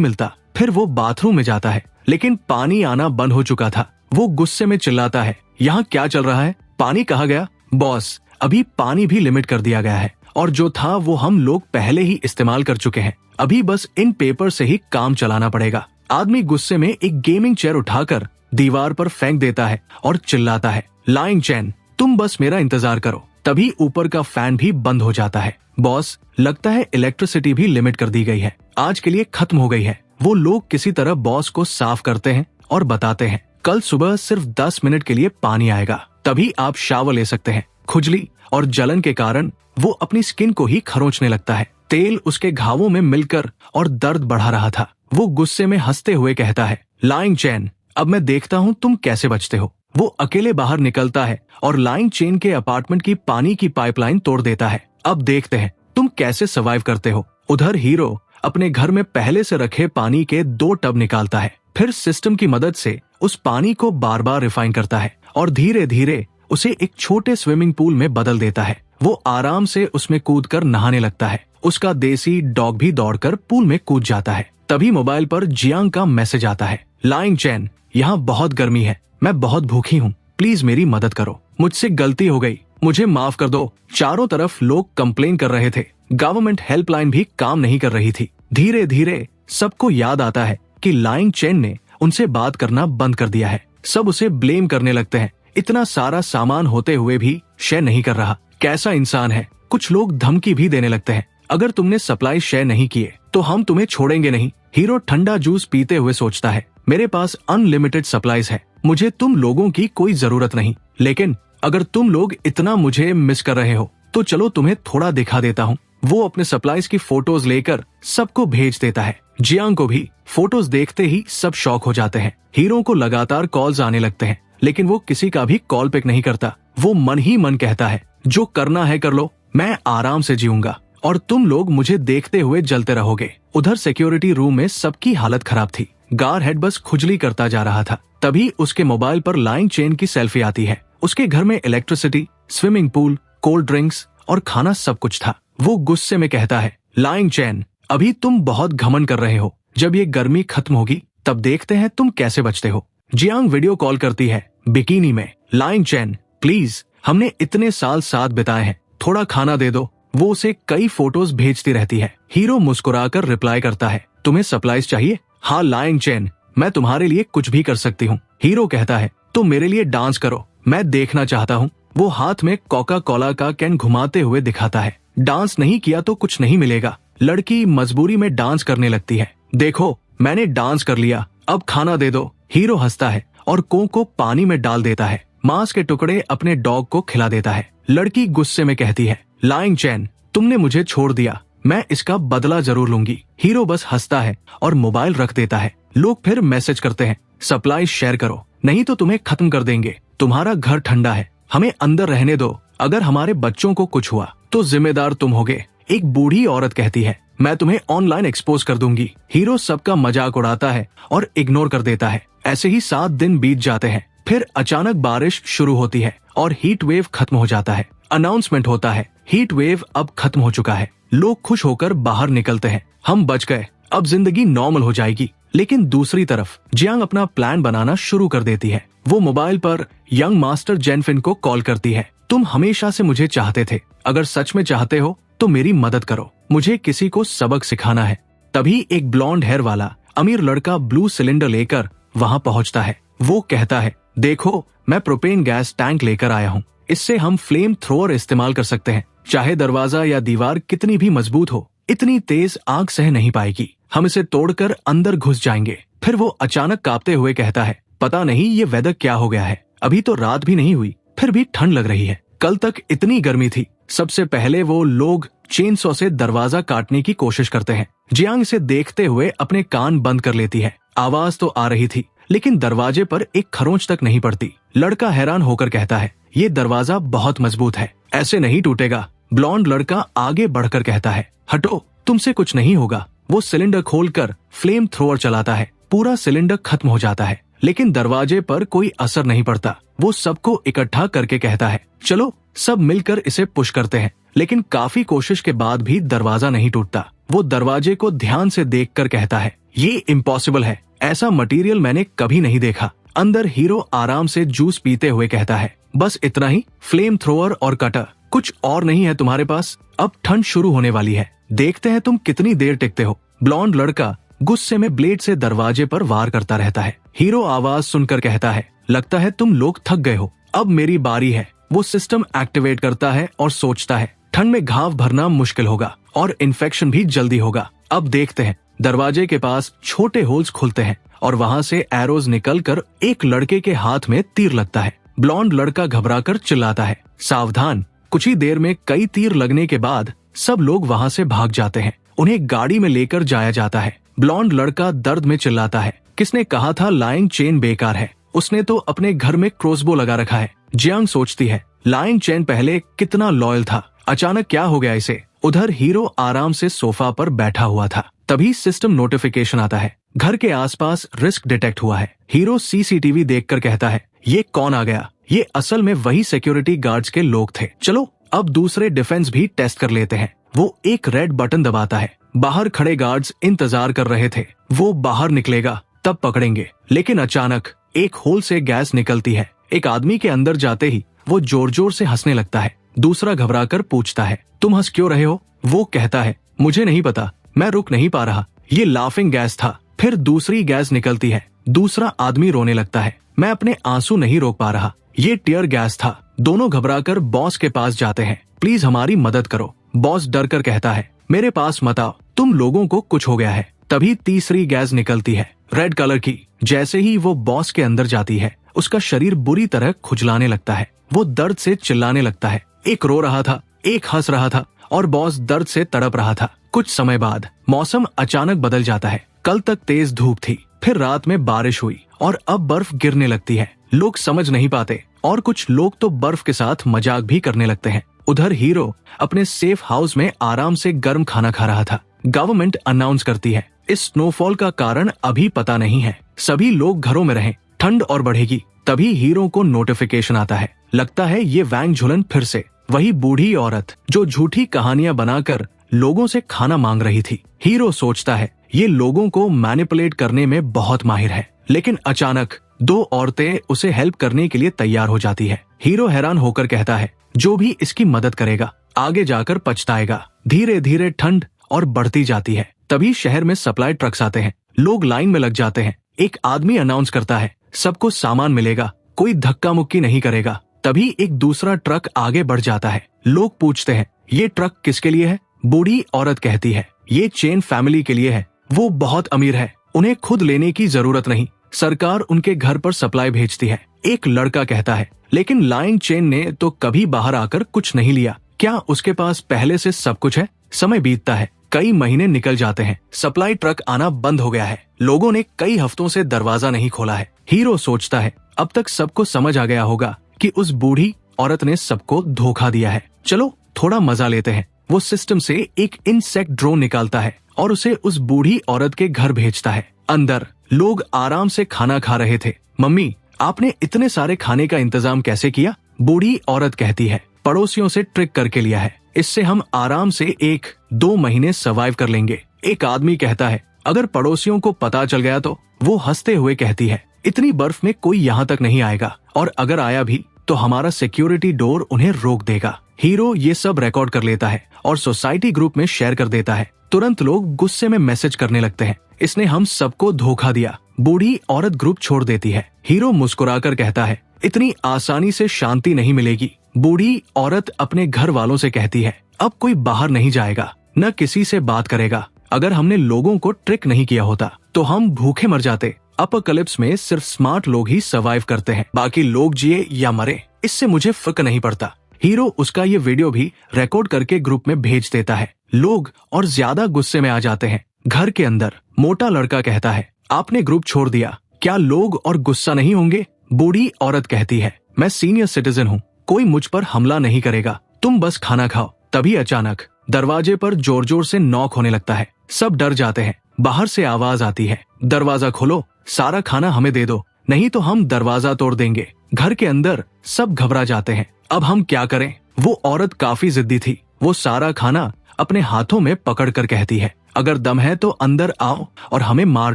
मिलता। फिर वो बाथरूम में जाता है लेकिन पानी आना बंद हो चुका था। वो गुस्से में चिल्लाता है, यहाँ क्या चल रहा है? पानी कहाँ गया? बॉस, अभी पानी भी लिमिट कर दिया गया है और जो था वो हम लोग पहले ही इस्तेमाल कर चुके हैं। अभी बस इन पेपर से ही काम चलाना पड़ेगा। आदमी गुस्से में एक गेमिंग चेयर उठाकर दीवार पर फेंक देता है और चिल्लाता है, लाइंग चैन, तुम बस मेरा इंतजार करो। तभी ऊपर का फैन भी बंद हो जाता है। बॉस, लगता है इलेक्ट्रिसिटी भी लिमिट कर दी गई है, आज के लिए खत्म हो गई है। वो लोग किसी तरह बॉस को साफ करते हैं और बताते हैं, कल सुबह सिर्फ 10 मिनट के लिए पानी आएगा, तभी आप शावर ले सकते हैं। खुजली और जलन के कारण वो अपनी स्किन को ही खरोंचने लगता है। तेल उसके घावों में मिलकर और दर्द बढ़ा रहा था। वो गुस्से में हंसते हुए कहता है, लाइंग चैन, अब मैं देखता हूँ तुम कैसे बचते हो। वो अकेले बाहर निकलता है और लाइंग चेन के अपार्टमेंट की पानी की पाइपलाइन तोड़ देता है। अब देखते हैं तुम कैसे सर्वाइव करते हो। उधर हीरो अपने घर में पहले से रखे पानी के 2 टब निकालता है। फिर सिस्टम की मदद से उस पानी को बार बार रिफाइन करता है और धीरे धीरे उसे एक छोटे स्विमिंग पूल में बदल देता है। वो आराम से उसमें कूदकर नहाने लगता है। उसका देसी डॉग भी दौड़कर पूल में कूद जाता है। तभी मोबाइल पर जियांग का मैसेज आता है, लाइंग चैन, यहाँ बहुत गर्मी है, मैं बहुत भूखी हूँ, प्लीज मेरी मदद करो, मुझसे गलती हो गई, मुझे माफ कर दो। चारों तरफ लोग कंप्लेन कर रहे थे। गवर्नमेंट हेल्पलाइन भी काम नहीं कर रही थी। धीरे धीरे सबको याद आता है कि लाइंग चैन ने उनसे बात करना बंद कर दिया है। सब उसे ब्लेम करने लगते हैं। इतना सारा सामान होते हुए भी शेयर नहीं कर रहा, कैसा इंसान है। कुछ लोग धमकी भी देने लगते हैं, अगर तुमने सप्लाई शेयर नहीं किए तो हम तुम्हें छोड़ेंगे नहीं। हीरो ठंडा जूस पीते हुए सोचता है, मेरे पास अनलिमिटेड सप्लाईज है, मुझे तुम लोगों की कोई जरूरत नहीं। लेकिन अगर तुम लोग इतना मुझे मिस कर रहे हो तो चलो तुम्हें थोड़ा दिखा देता हूँ। वो अपने सप्लाईज की फोटोज लेकर सबको भेज देता है। जियांग को भी फोटोज देखते ही सब शॉक हो जाते हैं। हीरो को लगातार कॉल्स आने लगते हैं लेकिन वो किसी का भी कॉल पिक नहीं करता। वो मन ही मन कहता है, जो करना है कर लो, मैं आराम से जीऊंगा और तुम लोग मुझे देखते हुए जलते रहोगे। उधर सिक्योरिटी रूम में सबकी हालत खराब थी। गार हेड बस खुजली करता जा रहा था। तभी उसके मोबाइल पर लाइंग चेन की सेल्फी आती है। उसके घर में electricity, swimming pool, cold drinks और खाना सब कुछ था। वो गुस्से में कहता है, लाइंग चेन, अभी तुम बहुत घमंड कर रहे हो, जब ये गर्मी खत्म होगी तब देखते हैं तुम कैसे बचते हो। जियांग वीडियो कॉल करती है बिकिनी में, लाइंग चेन, प्लीज, हमने इतने साल साथ बिताए हैं, थोड़ा खाना दे दो। वो उसे कई फोटोज भेजती रहती है। हीरो मुस्कुराकर रिप्लाई करता है, तुम्हें सप्लाईज चाहिए? हाँ लाइंग चेन, मैं तुम्हारे लिए कुछ भी कर सकती हूँ। हीरो कहता है, तुम मेरे लिए डांस करो, मैं देखना चाहता हूँ। वो हाथ में कोका कोला का कैन घुमाते हुए दिखाता है। डांस नहीं किया तो कुछ नहीं मिलेगा। लड़की मजबूरी में डांस करने लगती है। देखो, मैंने डांस कर लिया, अब खाना दे दो। हीरो हंसता है और कोक को पानी में डाल देता है। मांस के टुकड़े अपने डॉग को खिला देता है। लड़की गुस्से में कहती है, लाइंग चैन, तुमने मुझे छोड़ दिया, मैं इसका बदला जरूर लूंगी। हीरो बस हंसता है और मोबाइल रख देता है। लोग फिर मैसेज करते हैं, सप्लाई शेयर करो, नहीं तो तुम्हें खत्म कर देंगे। तुम्हारा घर ठंडा है, हमें अंदर रहने दो, अगर हमारे बच्चों को कुछ हुआ तो जिम्मेदार तुम होगे। एक बूढ़ी औरत कहती है, मैं तुम्हें ऑनलाइन एक्सपोज कर दूंगी। हीरो सबका मजाक उड़ाता है और इग्नोर कर देता है। ऐसे ही 7 दिन बीत जाते हैं। फिर अचानक बारिश शुरू होती है और हीट वेव खत्म हो जाता है। अनाउंसमेंट होता है, हीट वेव अब खत्म हो चुका है। लोग खुश होकर बाहर निकलते हैं, हम बच गए, अब जिंदगी नॉर्मल हो जाएगी। लेकिन दूसरी तरफ जियांग अपना प्लान बनाना शुरू कर देती है। वो मोबाइल पर यंग मास्टर जेनफिन को कॉल करती है, तुम हमेशा से मुझे चाहते थे, अगर सच में चाहते हो तो मेरी मदद करो, मुझे किसी को सबक सिखाना है। तभी एक ब्लॉन्ड हेयर वाला अमीर लड़का ब्लू सिलेंडर लेकर वहाँ पहुँचता है। वो कहता है, देखो, मैं प्रोपेन गैस टैंक लेकर आया हूँ, इससे हम फ्लेम थ्रोअर इस्तेमाल कर सकते हैं। चाहे दरवाजा या दीवार कितनी भी मजबूत हो, इतनी तेज आग सह नहीं पाएगी। हम इसे तोड़कर अंदर घुस जाएंगे। फिर वो अचानक कांपते हुए कहता है, पता नहीं ये वेदर क्या हो गया है, अभी तो रात भी नहीं हुई, फिर भी ठंड लग रही है, कल तक इतनी गर्मी थी। सबसे पहले वो लोग चेनसॉ से दरवाजा काटने की कोशिश करते हैं। जियांग इसे देखते हुए अपने कान बंद कर लेती है। आवाज तो आ रही थी लेकिन दरवाजे पर एक खरोंच तक नहीं पड़ती। लड़का हैरान होकर कहता है, ये दरवाजा बहुत मजबूत है, ऐसे नहीं टूटेगा। ब्लॉन्ड लड़का आगे बढ़कर कहता है, हटो, तुमसे कुछ नहीं होगा। वो सिलेंडर खोलकर फ्लेम थ्रोअर चलाता है, पूरा सिलेंडर खत्म हो जाता है। लेकिन दरवाजे पर कोई असर नहीं पड़ता। वो सबको इकट्ठा करके कहता है, चलो सब मिलकर इसे पुश करते हैं। लेकिन काफी कोशिश के बाद भी दरवाजा नहीं टूटता। वो दरवाजे को ध्यान से देखकर कहता है, ये इम्पॉसिबल है, ऐसा मटेरियल मैंने कभी नहीं देखा। अंदर हीरो आराम से जूस पीते हुए कहता है, बस इतना ही, फ्लेम थ्रोअर और कटर, कुछ और नहीं है तुम्हारे पास? अब ठंड शुरू होने वाली है, देखते हैं तुम कितनी देर टिकते हो। ब्लॉन्ड लड़का गुस्से में ब्लेड से दरवाजे पर वार करता रहता है। हीरो आवाज सुनकर कहता है, लगता है तुम लोग थक गए हो, अब मेरी बारी है। वो सिस्टम एक्टिवेट करता है और सोचता है, ठंड में घाव भरना मुश्किल होगा और इन्फेक्शन भी जल्दी होगा। अब देखते हैं। दरवाजे के पास छोटे होल्स खुलते हैं और वहाँ से एरोज निकलकर एक लड़के के हाथ में तीर लगता है। ब्लॉन्ड लड़का घबराकर चिल्लाता है, सावधान। कुछ ही देर में कई तीर लगने के बाद सब लोग वहाँ से भाग जाते हैं। उन्हें गाड़ी में लेकर जाया जाता है। ब्लॉन्ड लड़का दर्द में चिल्लाता है, किसने कहा था लाइंग चेन बेकार है? उसने तो अपने घर में क्रॉसबो लगा रखा है। जियांग सोचती है, लाइंग चेन पहले कितना लॉयल था, अचानक क्या हो गया इसे? उधर हीरो आराम से सोफा पर बैठा हुआ था। तभी सिस्टम नोटिफिकेशन आता है, घर के आसपास रिस्क डिटेक्ट हुआ है। हीरो सीसीटीवी देखकर कहता है, ये कौन आ गया? ये असल में वही सिक्योरिटी गार्ड्स के लोग थे। चलो अब दूसरे डिफेंस भी टेस्ट कर लेते हैं। वो एक रेड बटन दबाता है। बाहर खड़े गार्ड्स इंतजार कर रहे थे, वो बाहर निकलेगा तब पकड़ेंगे। लेकिन अचानक एक होल से गैस निकलती है। एक आदमी के अंदर जाते ही वो जोर जोर से हंसने लगता है। दूसरा घबराकर पूछता है, तुम हंस क्यों रहे हो? वो कहता है, मुझे नहीं पता, मैं रुक नहीं पा रहा, ये लाफिंग गैस था। फिर दूसरी गैस निकलती है। दूसरा आदमी रोने लगता है, मैं अपने आंसू नहीं रोक पा रहा, ये टियर गैस था। दोनों घबराकर बॉस के पास जाते हैं, प्लीज हमारी मदद करो। बॉस डर कर कहता है, मेरे पास मत आओ, तुम लोगों को कुछ हो गया है। तभी तीसरी गैस निकलती है, रेड कलर की। जैसे ही वो बॉस के अंदर जाती है, उसका शरीर बुरी तरह खुजलाने लगता है। वो दर्द से चिल्लाने लगता है। एक रो रहा था, एक हंस रहा था और बॉस दर्द से तड़प रहा था। कुछ समय बाद मौसम अचानक बदल जाता है। कल तक तेज धूप थी, फिर रात में बारिश हुई और अब बर्फ गिरने लगती है। लोग समझ नहीं पाते और कुछ लोग तो बर्फ के साथ मजाक भी करने लगते हैं। उधर हीरो अपने सेफ हाउस में आराम से गर्म खाना खा रहा था। गवर्नमेंट अनाउंस करती है, इस स्नोफॉल का कारण अभी पता नहीं है, सभी लोग घरों में रहें, ठंड और बढ़ेगी। तभी हीरो को नोटिफिकेशन आता है, लगता है ये वैंग झुलन फिर से, वही बूढ़ी औरत जो झूठी कहानियां बनाकर लोगों से खाना मांग रही थी। हीरो सोचता है, ये लोगों को मैनिपुलेट करने में बहुत माहिर है। लेकिन अचानक दो औरतें उसे हेल्प करने के लिए तैयार हो जाती है। हीरो हैरान होकर कहता है, जो भी इसकी मदद करेगा आगे जाकर पछताएगा। धीरे धीरे ठंड और बढ़ती जाती है। तभी शहर में सप्लाई ट्रक्स आते हैं, लोग लाइन में लग जाते हैं। एक आदमी अनाउंस करता है, सबको सामान मिलेगा, कोई धक्का मुक्की नहीं करेगा। तभी एक दूसरा ट्रक आगे बढ़ जाता है। लोग पूछते हैं, ये ट्रक किसके लिए है? बूढ़ी औरत कहती है, ये चेन फैमिली के लिए है, वो बहुत अमीर है, उन्हें खुद लेने की जरूरत नहीं, सरकार उनके घर पर सप्लाई भेजती है। एक लड़का कहता है, लेकिन लाइंग चेन ने तो कभी बाहर आकर कुछ नहीं लिया, क्या उसके पास पहले से सब कुछ है? समय बीतता है, कई महीने निकल जाते हैं, सप्लाई ट्रक आना बंद हो गया है। लोगों ने कई हफ्तों से दरवाजा नहीं खोला है। हीरो सोचता है, अब तक सबको समझ आ गया होगा कि उस बूढ़ी औरत ने सबको धोखा दिया है। चलो थोड़ा मजा लेते हैं। वो सिस्टम से एक इंसेक्ट ड्रोन निकालता है और उसे उस बूढ़ी औरत के घर भेजता है। अंदर लोग आराम से खाना खा रहे थे। मम्मी, आपने इतने सारे खाने का इंतजाम कैसे किया? बूढ़ी औरत कहती है, पड़ोसियों से ट्रिक करके लिया है, इससे हम आराम से 1-2 महीने सर्वाइव कर लेंगे। एक आदमी कहता है, अगर पड़ोसियों को पता चल गया तो? वो हंसते हुए कहती है, इतनी बर्फ में कोई यहाँ तक नहीं आएगा, और अगर आया भी तो हमारा सिक्योरिटी डोर उन्हें रोक देगा। हीरो ये सब रिकॉर्ड कर लेता है और सोसाइटी ग्रुप में शेयर कर देता है। तुरंत लोग गुस्से में मैसेज करने लगते हैं, इसने हम सबको धोखा दिया। बूढ़ी औरत ग्रुप छोड़ देती है। हीरो मुस्कुराकर कहता है, इतनी आसानी से शांति नहीं मिलेगी। बूढ़ी औरत अपने घर वालों से कहती है, अब कोई बाहर नहीं जाएगा, न किसी से बात करेगा। अगर हमने लोगों को ट्रिक नहीं किया होता तो हम भूखे मर जाते। अपोकलिप्स में सिर्फ स्मार्ट लोग ही सर्वाइव करते हैं, बाकी लोग जिए या मरे इससे मुझे फर्क नहीं पड़ता। हीरो उसका ये वीडियो भी रिकॉर्ड करके ग्रुप में भेज देता है। लोग और ज्यादा गुस्से में आ जाते हैं। घर के अंदर मोटा लड़का कहता है, आपने ग्रुप छोड़ दिया, क्या लोग और गुस्सा नहीं होंगे? बूढ़ी औरत कहती है, मैं सीनियर सिटीजन हूँ, कोई मुझ पर हमला नहीं करेगा, तुम बस खाना खाओ। तभी अचानक दरवाजे पर जोर जोर से नॉक होने लगता है। सब डर जाते हैं। बाहर से आवाज आती है, दरवाजा खोलो, सारा खाना हमें दे दो। नहीं तो हम दरवाजा तोड़ देंगे। घर के अंदर सब घबरा जाते हैं। अब हम क्या करें? वो औरत काफी जिद्दी थी। वो सारा खाना अपने हाथों में पकड़ कर कहती है, अगर दम है तो अंदर आओ और हमें मार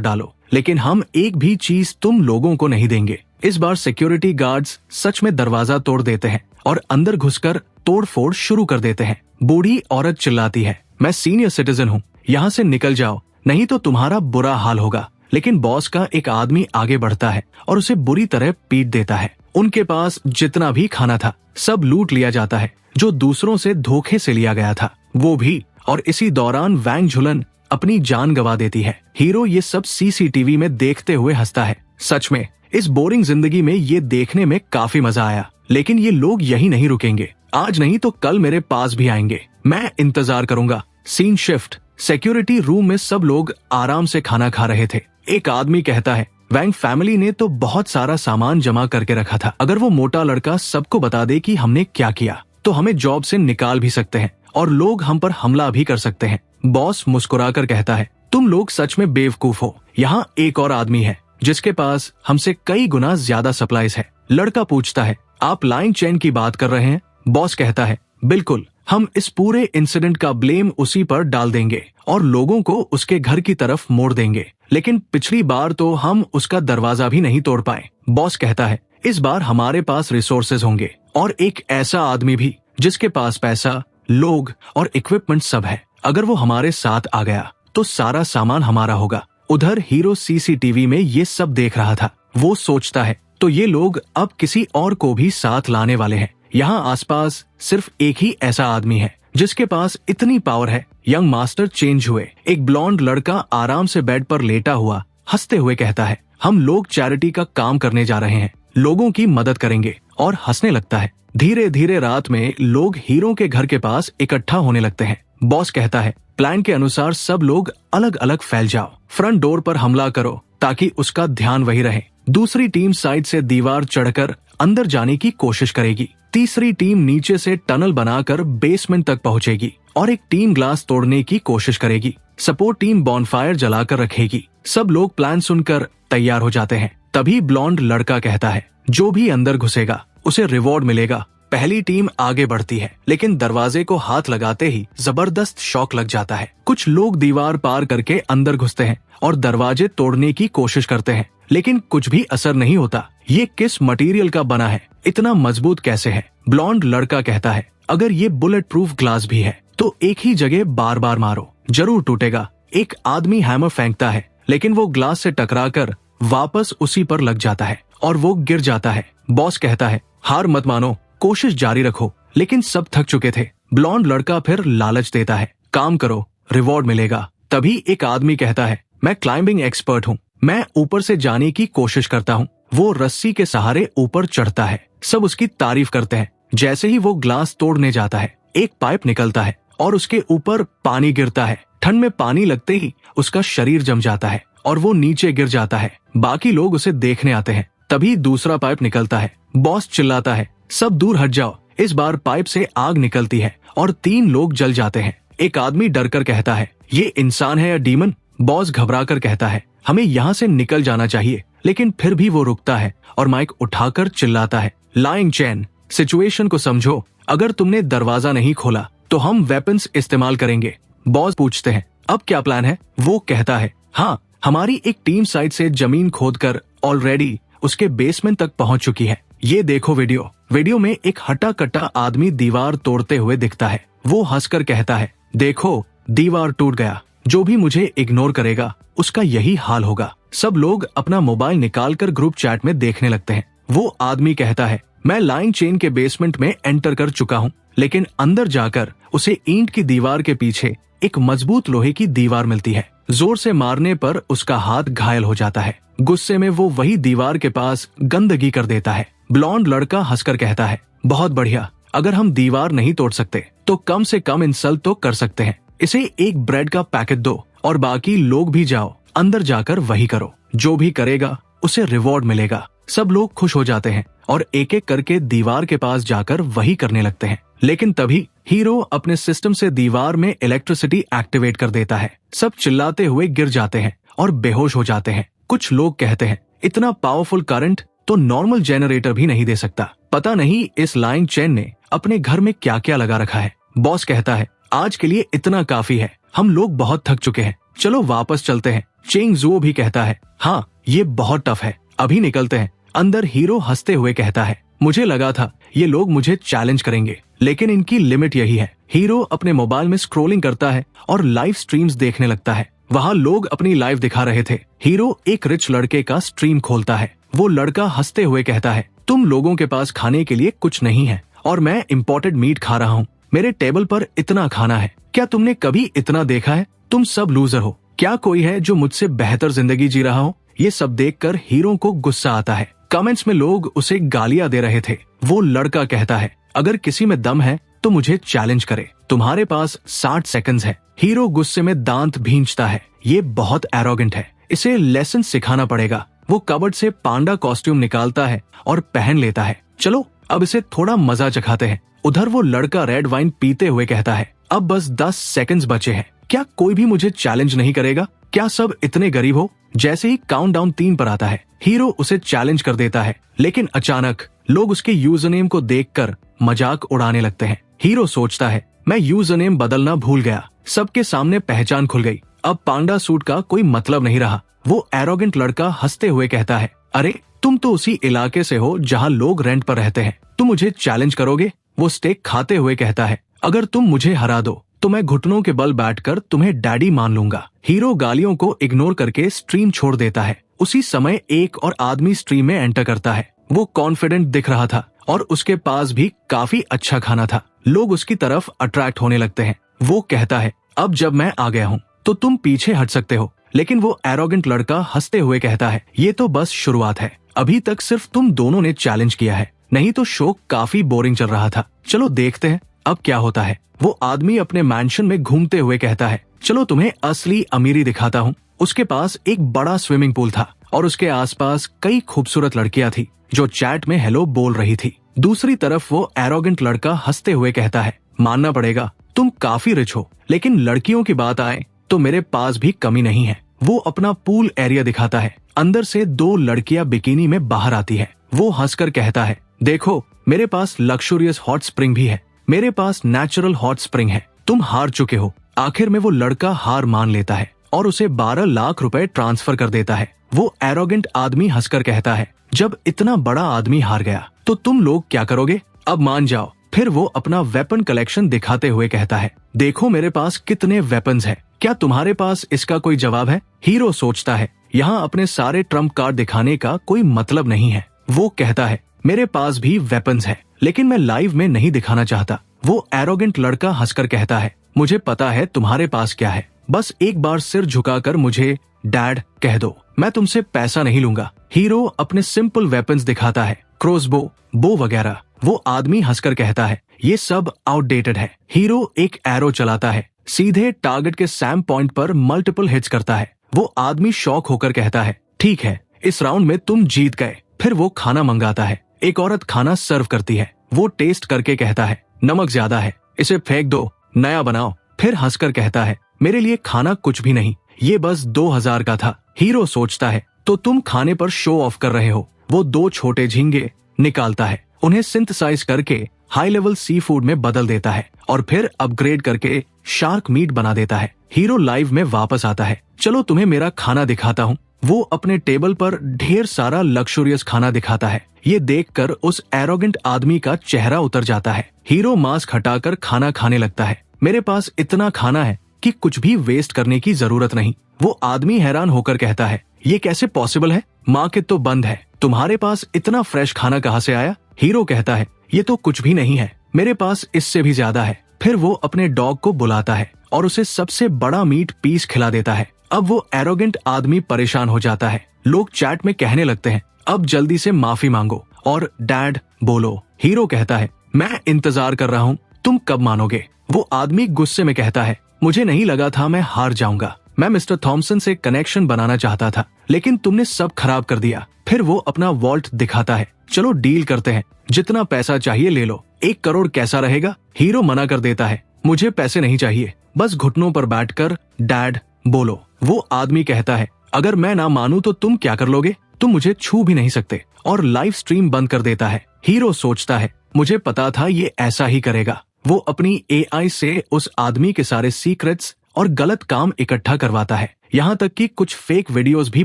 डालो, लेकिन हम एक भी चीज तुम लोगों को नहीं देंगे। इस बार सिक्योरिटी गार्ड्स सच में दरवाजा तोड़ देते हैं और अंदर घुसकर तोड़फोड़ शुरू कर देते हैं। बूढ़ी औरत चिल्लाती है, मैं सीनियर सिटीजन हूँ, यहाँ से निकल जाओ, नहीं तो तुम्हारा बुरा हाल होगा। लेकिन बॉस का एक आदमी आगे बढ़ता है और उसे बुरी तरह पीट देता है। उनके पास जितना भी खाना था सब लूट लिया जाता है, जो दूसरों से धोखे से लिया गया था वो भी। और इसी दौरान वैंग झुलन अपनी जान गंवा देती है। हीरो ये सब सीसीटीवी में देखते हुए हंसता है। सच में इस बोरिंग जिंदगी में ये देखने में काफी मजा आया, लेकिन ये लोग यही नहीं रुकेंगे। आज नहीं तो कल मेरे पास भी आएंगे, मैं इंतजार करूंगा। Scene shift. सिक्योरिटी रूम में सब लोग आराम से खाना खा रहे थे। एक आदमी कहता है, वैंग फैमिली ने तो बहुत सारा सामान जमा करके रखा था। अगर वो मोटा लड़का सबको बता दे कि हमने क्या किया तो हमें जॉब से निकाल भी सकते हैं और लोग हम पर हमला भी कर सकते हैं। बॉस मुस्कुराकर कहता है, तुम लोग सच में बेवकूफ हो। यहाँ एक और आदमी है जिसके पास हमसे कई गुना ज्यादा सप्लाईज है। लड़का पूछता है, आप लाइन चेन की बात कर रहे हैं? बॉस कहता है, बिल्कुल, हम इस पूरे इंसिडेंट का ब्लेम उसी पर डाल देंगे और लोगों को उसके घर की तरफ मोड़ देंगे। लेकिन पिछली बार तो हम उसका दरवाजा भी नहीं तोड़ पाए। बॉस कहता है, इस बार हमारे पास रिसोर्सेज होंगे और एक ऐसा आदमी भी जिसके पास पैसा, लोग और इक्विपमेंट सब है। अगर वो हमारे साथ आ गया तो सारा सामान हमारा होगा। उधर हीरो सीसीटीवी में ये सब देख रहा था। वो सोचता है, तो ये लोग अब किसी और को भी साथ लाने वाले हैं। यहाँ आसपास सिर्फ एक ही ऐसा आदमी है जिसके पास इतनी पावर है। यंग मास्टर चेंज हुए। एक ब्लॉन्ड लड़का आराम से बेड पर लेटा हुआ हंसते हुए कहता है, हम लोग चैरिटी का काम करने जा रहे हैं, लोगों की मदद करेंगे, और हंसने लगता है। धीरे धीरे रात में लोग हीरो के घर के पास इकट्ठा होने लगते हैं। बॉस कहता है, प्लान के अनुसार सब लोग अलग अलग फैल जाओ। फ्रंट डोर पर हमला करो ताकि उसका ध्यान वही रहे। दूसरी टीम साइड से दीवार चढ़कर अंदर जाने की कोशिश करेगी। तीसरी टीम नीचे से टनल बनाकर बेसमेंट तक पहुंचेगी और एक टीम ग्लास तोड़ने की कोशिश करेगी। सपोर्ट टीम बॉनफायर जलाकर रखेगी। सब लोग प्लान सुनकर तैयार हो जाते हैं। तभी ब्लॉन्ड लड़का कहता है, जो भी अंदर घुसेगा उसे रिवॉर्ड मिलेगा। पहली टीम आगे बढ़ती है, लेकिन दरवाजे को हाथ लगाते ही जबरदस्त शॉक लग जाता है। कुछ लोग दीवार पार करके अंदर घुसते हैं और दरवाजे तोड़ने की कोशिश करते हैं, लेकिन कुछ भी असर नहीं होता। ये किस मटेरियल का बना है? इतना मजबूत कैसे है? ब्लॉन्ड लड़का कहता है, अगर ये बुलेट प्रूफ ग्लास भी है तो एक ही जगह बार बार मारो, जरूर टूटेगा। एक आदमी हैमर फेंकता है, लेकिन वो ग्लास से टकराकर वापस उसी पर लग जाता है और वो गिर जाता है। बॉस कहता है, हार मत मानो, कोशिश जारी रखो। लेकिन सब थक चुके थे। ब्लॉन्ड लड़का फिर लालच देता है, काम करो, रिवॉर्ड मिलेगा। तभी एक आदमी कहता है, मैं क्लाइंबिंग एक्सपर्ट हूँ, मैं ऊपर से जाने की कोशिश करता हूँ। वो रस्सी के सहारे ऊपर चढ़ता है। सब उसकी तारीफ करते हैं। जैसे ही वो ग्लास तोड़ने जाता है, एक पाइप निकलता है और उसके ऊपर पानी गिरता है। ठंड में पानी लगते ही उसका शरीर जम जाता है और वो नीचे गिर जाता है। बाकी लोग उसे देखने आते हैं। तभी दूसरा पाइप निकलता है। बॉस चिल्लाता है, सब दूर हट जाओ। इस बार पाइप से आग निकलती है और 3 लोग जल जाते हैं। एक आदमी डरकर कहता है, ये इंसान है या डीमन? बॉस घबराकर कहता है, हमें यहाँ से निकल जाना चाहिए। लेकिन फिर भी वो रुकता है और माइक उठाकर चिल्लाता है, लाइंग चैन, सिचुएशन को समझो। अगर तुमने दरवाजा नहीं खोला तो हम वेपन्स इस्तेमाल करेंगे। बॉस पूछते हैं, अब क्या प्लान है? वो कहता है, हाँ, हमारी एक टीम साइड से जमीन खोदकर ऑलरेडी उसके बेसमेंट तक पहुंच चुकी है। ये देखो वीडियो में एक हटा कट्टा आदमी दीवार तोड़ते हुए दिखता है। वो हंसकर कहता है, देखो, दीवार टूट गया। जो भी मुझे इग्नोर करेगा उसका यही हाल होगा। सब लोग अपना मोबाइल निकालकर ग्रुप चैट में देखने लगते हैं। वो आदमी कहता है, मैं लाइन चेन के बेसमेंट में एंटर कर चुका हूँ, लेकिन अंदर जाकर उसे ईंट की दीवार के पीछे एक मजबूत लोहे की दीवार मिलती है। जोर से मारने पर उसका हाथ घायल हो जाता है। गुस्से में वो वही दीवार के पास गंदगी कर देता है। ब्लॉन्ड लड़का हंसकर कहता है, बहुत बढ़िया, अगर हम दीवार नहीं तोड़ सकते तो कम से कम इंसल्ट तो कर सकते हैं। इसे एक ब्रेड का पैकेट दो और बाकी लोग भी जाओ, अंदर जाकर वही करो। जो भी करेगा उसे रिवॉर्ड मिलेगा। सब लोग खुश हो जाते हैं और एक एक करके दीवार के पास जाकर वही करने लगते हैं। लेकिन तभी हीरो अपने सिस्टम से दीवार में इलेक्ट्रिसिटी एक्टिवेट कर देता है। सब चिल्लाते हुए गिर जाते हैं और बेहोश हो जाते हैं। कुछ लोग कहते हैं, इतना पावरफुल करंट तो नॉर्मल जनरेटर भी नहीं दे सकता। पता नहीं इस लाइन चेन ने अपने घर में क्या क्या लगा रखा है। बॉस कहता है आज के लिए इतना काफी है, हम लोग बहुत थक चुके हैं, चलो वापस चलते हैं। चेंग जुओ भी कहता है हाँ ये बहुत टफ है, अभी निकलते हैं। अंदर हीरो हंसते हुए कहता है मुझे लगा था ये लोग मुझे चैलेंज करेंगे, लेकिन इनकी लिमिट यही है। हीरो अपने मोबाइल में स्क्रोलिंग करता है और लाइव स्ट्रीम्स देखने लगता है। वहाँ लोग अपनी लाइव दिखा रहे थे। हीरो एक रिच लड़के का स्ट्रीम खोलता है। वो लड़का हंसते हुए कहता है तुम लोगों के पास खाने के लिए कुछ नहीं है और मैं इम्पोर्टेड मीट खा रहा हूँ। मेरे टेबल पर इतना खाना है, क्या तुमने कभी इतना देखा है? तुम सब लूजर हो। क्या कोई है जो मुझसे बेहतर जिंदगी जी रहा हो? ये सब देखकर हीरो को गुस्सा आता है। कमेंट्स में लोग उसे गालियां दे रहे थे। वो लड़का कहता है अगर किसी में दम है तो मुझे चैलेंज करे, तुम्हारे पास 60 सेकंड्स है। हीरो गुस्से में दांत भींचता है। ये बहुत एरोगेंट है, इसे लेसन सिखाना पड़ेगा। वो कबर्ड से पांडा कॉस्ट्यूम निकालता है और पहन लेता है। चलो अब इसे थोड़ा मजा चखाते हैं। उधर वो लड़का रेड वाइन पीते हुए कहता है अब बस 10 सेकंड्स बचे हैं, क्या कोई भी मुझे चैलेंज नहीं करेगा? क्या सब इतने गरीब हो? जैसे ही काउंटडाउन 3 पर आता है, हीरो उसे चैलेंज कर देता है, लेकिन अचानक लोग उसके यूजरनेम को देखकर मजाक उड़ाने लगते हैं। हीरो सोचता है मैं यूजरनेम बदलना भूल गया। सबके सामने पहचान खुल गई। अब पांडा सूट का कोई मतलब नहीं रहा। वो एरोगेंट लड़का हंसते हुए कहता है अरे तुम तो उसी इलाके से हो जहाँ लोग रेंट पर रहते हैं, तुम मुझे चैलेंज करोगे? वो स्टेक खाते हुए कहता है अगर तुम मुझे हरा दो तो मैं घुटनों के बल बैठकर तुम्हें डैडी मान लूंगा। हीरो गालियों को इग्नोर करके स्ट्रीम छोड़ देता है। उसी समय एक और आदमी स्ट्रीम में एंटर करता है। वो कॉन्फिडेंट दिख रहा था और उसके पास भी काफी अच्छा खाना था। लोग उसकी तरफ अट्रैक्ट होने लगते हैं। वो कहता है अब जब मैं आ गया हूँ तो तुम पीछे हट सकते हो, लेकिन वो एरोगेंट लड़का हंसते हुए कहता है ये तो बस शुरुआत है, अभी तक सिर्फ तुम दोनों ने चैलेंज किया है, नहीं तो शो काफी बोरिंग चल रहा था। चलो देखते हैं अब क्या होता है। वो आदमी अपने मैंशन में घूमते हुए कहता है चलो तुम्हें असली अमीरी दिखाता हूँ। उसके पास एक बड़ा स्विमिंग पूल था और उसके आसपास कई खूबसूरत लड़कियां थी जो चैट में हेलो बोल रही थी। दूसरी तरफ वो एरोगेंट लड़का हंसते हुए कहता है मानना पड़ेगा तुम काफी रिच हो, लेकिन लड़कियों की बात आए तो मेरे पास भी कमी नहीं है। वो अपना पूल एरिया दिखाता है। अंदर से 2 लड़कियां बिकिनी में बाहर आती है। वो हंसकर कहता है देखो मेरे पास लक्सुरियस हॉट स्प्रिंग भी है, मेरे पास नेचुरल हॉट स्प्रिंग है, तुम हार चुके हो। आखिर में वो लड़का हार मान लेता है और उसे 12 लाख रुपए ट्रांसफर कर देता है। वो एरोगेंट आदमी हंसकर कहता है जब इतना बड़ा आदमी हार गया तो तुम लोग क्या करोगे? अब मान जाओ। फिर वो अपना वेपन कलेक्शन दिखाते हुए कहता है देखो मेरे पास कितने वेपन्स हैं, क्या तुम्हारे पास इसका कोई जवाब है? हीरो सोचता है यहाँ अपने सारे ट्रम्प कार्ड दिखाने का कोई मतलब नहीं है। वो कहता है मेरे पास भी वेपन्स है, लेकिन मैं लाइव में नहीं दिखाना चाहता। वो एरोगेंट लड़का हंसकर कहता है मुझे पता है तुम्हारे पास क्या है, बस एक बार सिर झुकाकर मुझे डैड कह दो, मैं तुमसे पैसा नहीं लूंगा। हीरो अपने सिंपल वेपन्स दिखाता है, क्रॉसबो, बो वगैरह। वो आदमी हंसकर कहता है ये सब आउटडेटेड है। हीरो एक एरो चलाता है, सीधे टारगेट के सैम पॉइंट पर मल्टीपल हिट्स करता है। वो आदमी शॉक होकर कहता है ठीक है इस राउंड में तुम जीत गए। फिर वो खाना मंगाता है। एक औरत खाना सर्व करती है। वो टेस्ट करके कहता है नमक ज्यादा है, इसे फेंक दो, नया बनाओ। फिर हंसकर कहता है मेरे लिए खाना कुछ भी नहीं, ये बस 2000 का था। हीरो सोचता है तो तुम खाने पर शो ऑफ कर रहे हो। वो 2 छोटे झींगे निकालता है, उन्हें सिंथेसाइज करके हाई लेवल सी फूड में बदल देता है और फिर अपग्रेड करके शार्क मीट बना देता है। हीरो लाइव में वापस आता है। चलो तुम्हें मेरा खाना दिखाता हूँ। वो अपने टेबल पर ढेर सारा लक्सुरियस खाना दिखाता है। ये देखकर उस एरोगेंट आदमी का चेहरा उतर जाता है। हीरो मास्क हटाकर खाना खाने लगता है। मेरे पास इतना खाना है कि कुछ भी वेस्ट करने की जरूरत नहीं। वो आदमी हैरान होकर कहता है ये कैसे पॉसिबल है? मार्केट तो बंद है, तुम्हारे पास इतना फ्रेश खाना कहाँ से आया? हीरो कहता है ये तो कुछ भी नहीं है, मेरे पास इससे भी ज्यादा है। फिर वो अपने डॉग को बुलाता है और उसे सबसे बड़ा मीट पीस खिला देता है। अब वो एरोगेंट आदमी परेशान हो जाता है। लोग चैट में कहने लगते हैं अब जल्दी से माफी मांगो और डैड बोलो। हीरो कहता है मैं इंतजार कर रहा हूँ, तुम कब मानोगे? वो आदमी गुस्से में कहता है मुझे नहीं लगा था मैं हार जाऊंगा, मैं मिस्टर थॉमसन से कनेक्शन बनाना चाहता था, लेकिन तुमने सब खराब कर दिया। फिर वो अपना वॉल्ट दिखाता है, चलो डील करते हैं, जितना पैसा चाहिए ले लो। 1 करोड़ कैसा रहेगा? हीरो मना कर देता है, मुझे पैसे नहीं चाहिए, बस घुटनों पर बैठकर डैड बोलो। वो आदमी कहता है अगर मैं ना मानूं तो तुम क्या कर लोगे? तुम मुझे छू भी नहीं सकते, और लाइव स्ट्रीम बंद कर देता है। हीरो सोचता है मुझे पता था ये ऐसा ही करेगा। वो अपनी AI से उस आदमी के सारे सीक्रेट्स और गलत काम इकट्ठा करवाता है, यहाँ तक कि कुछ फेक वीडियोस भी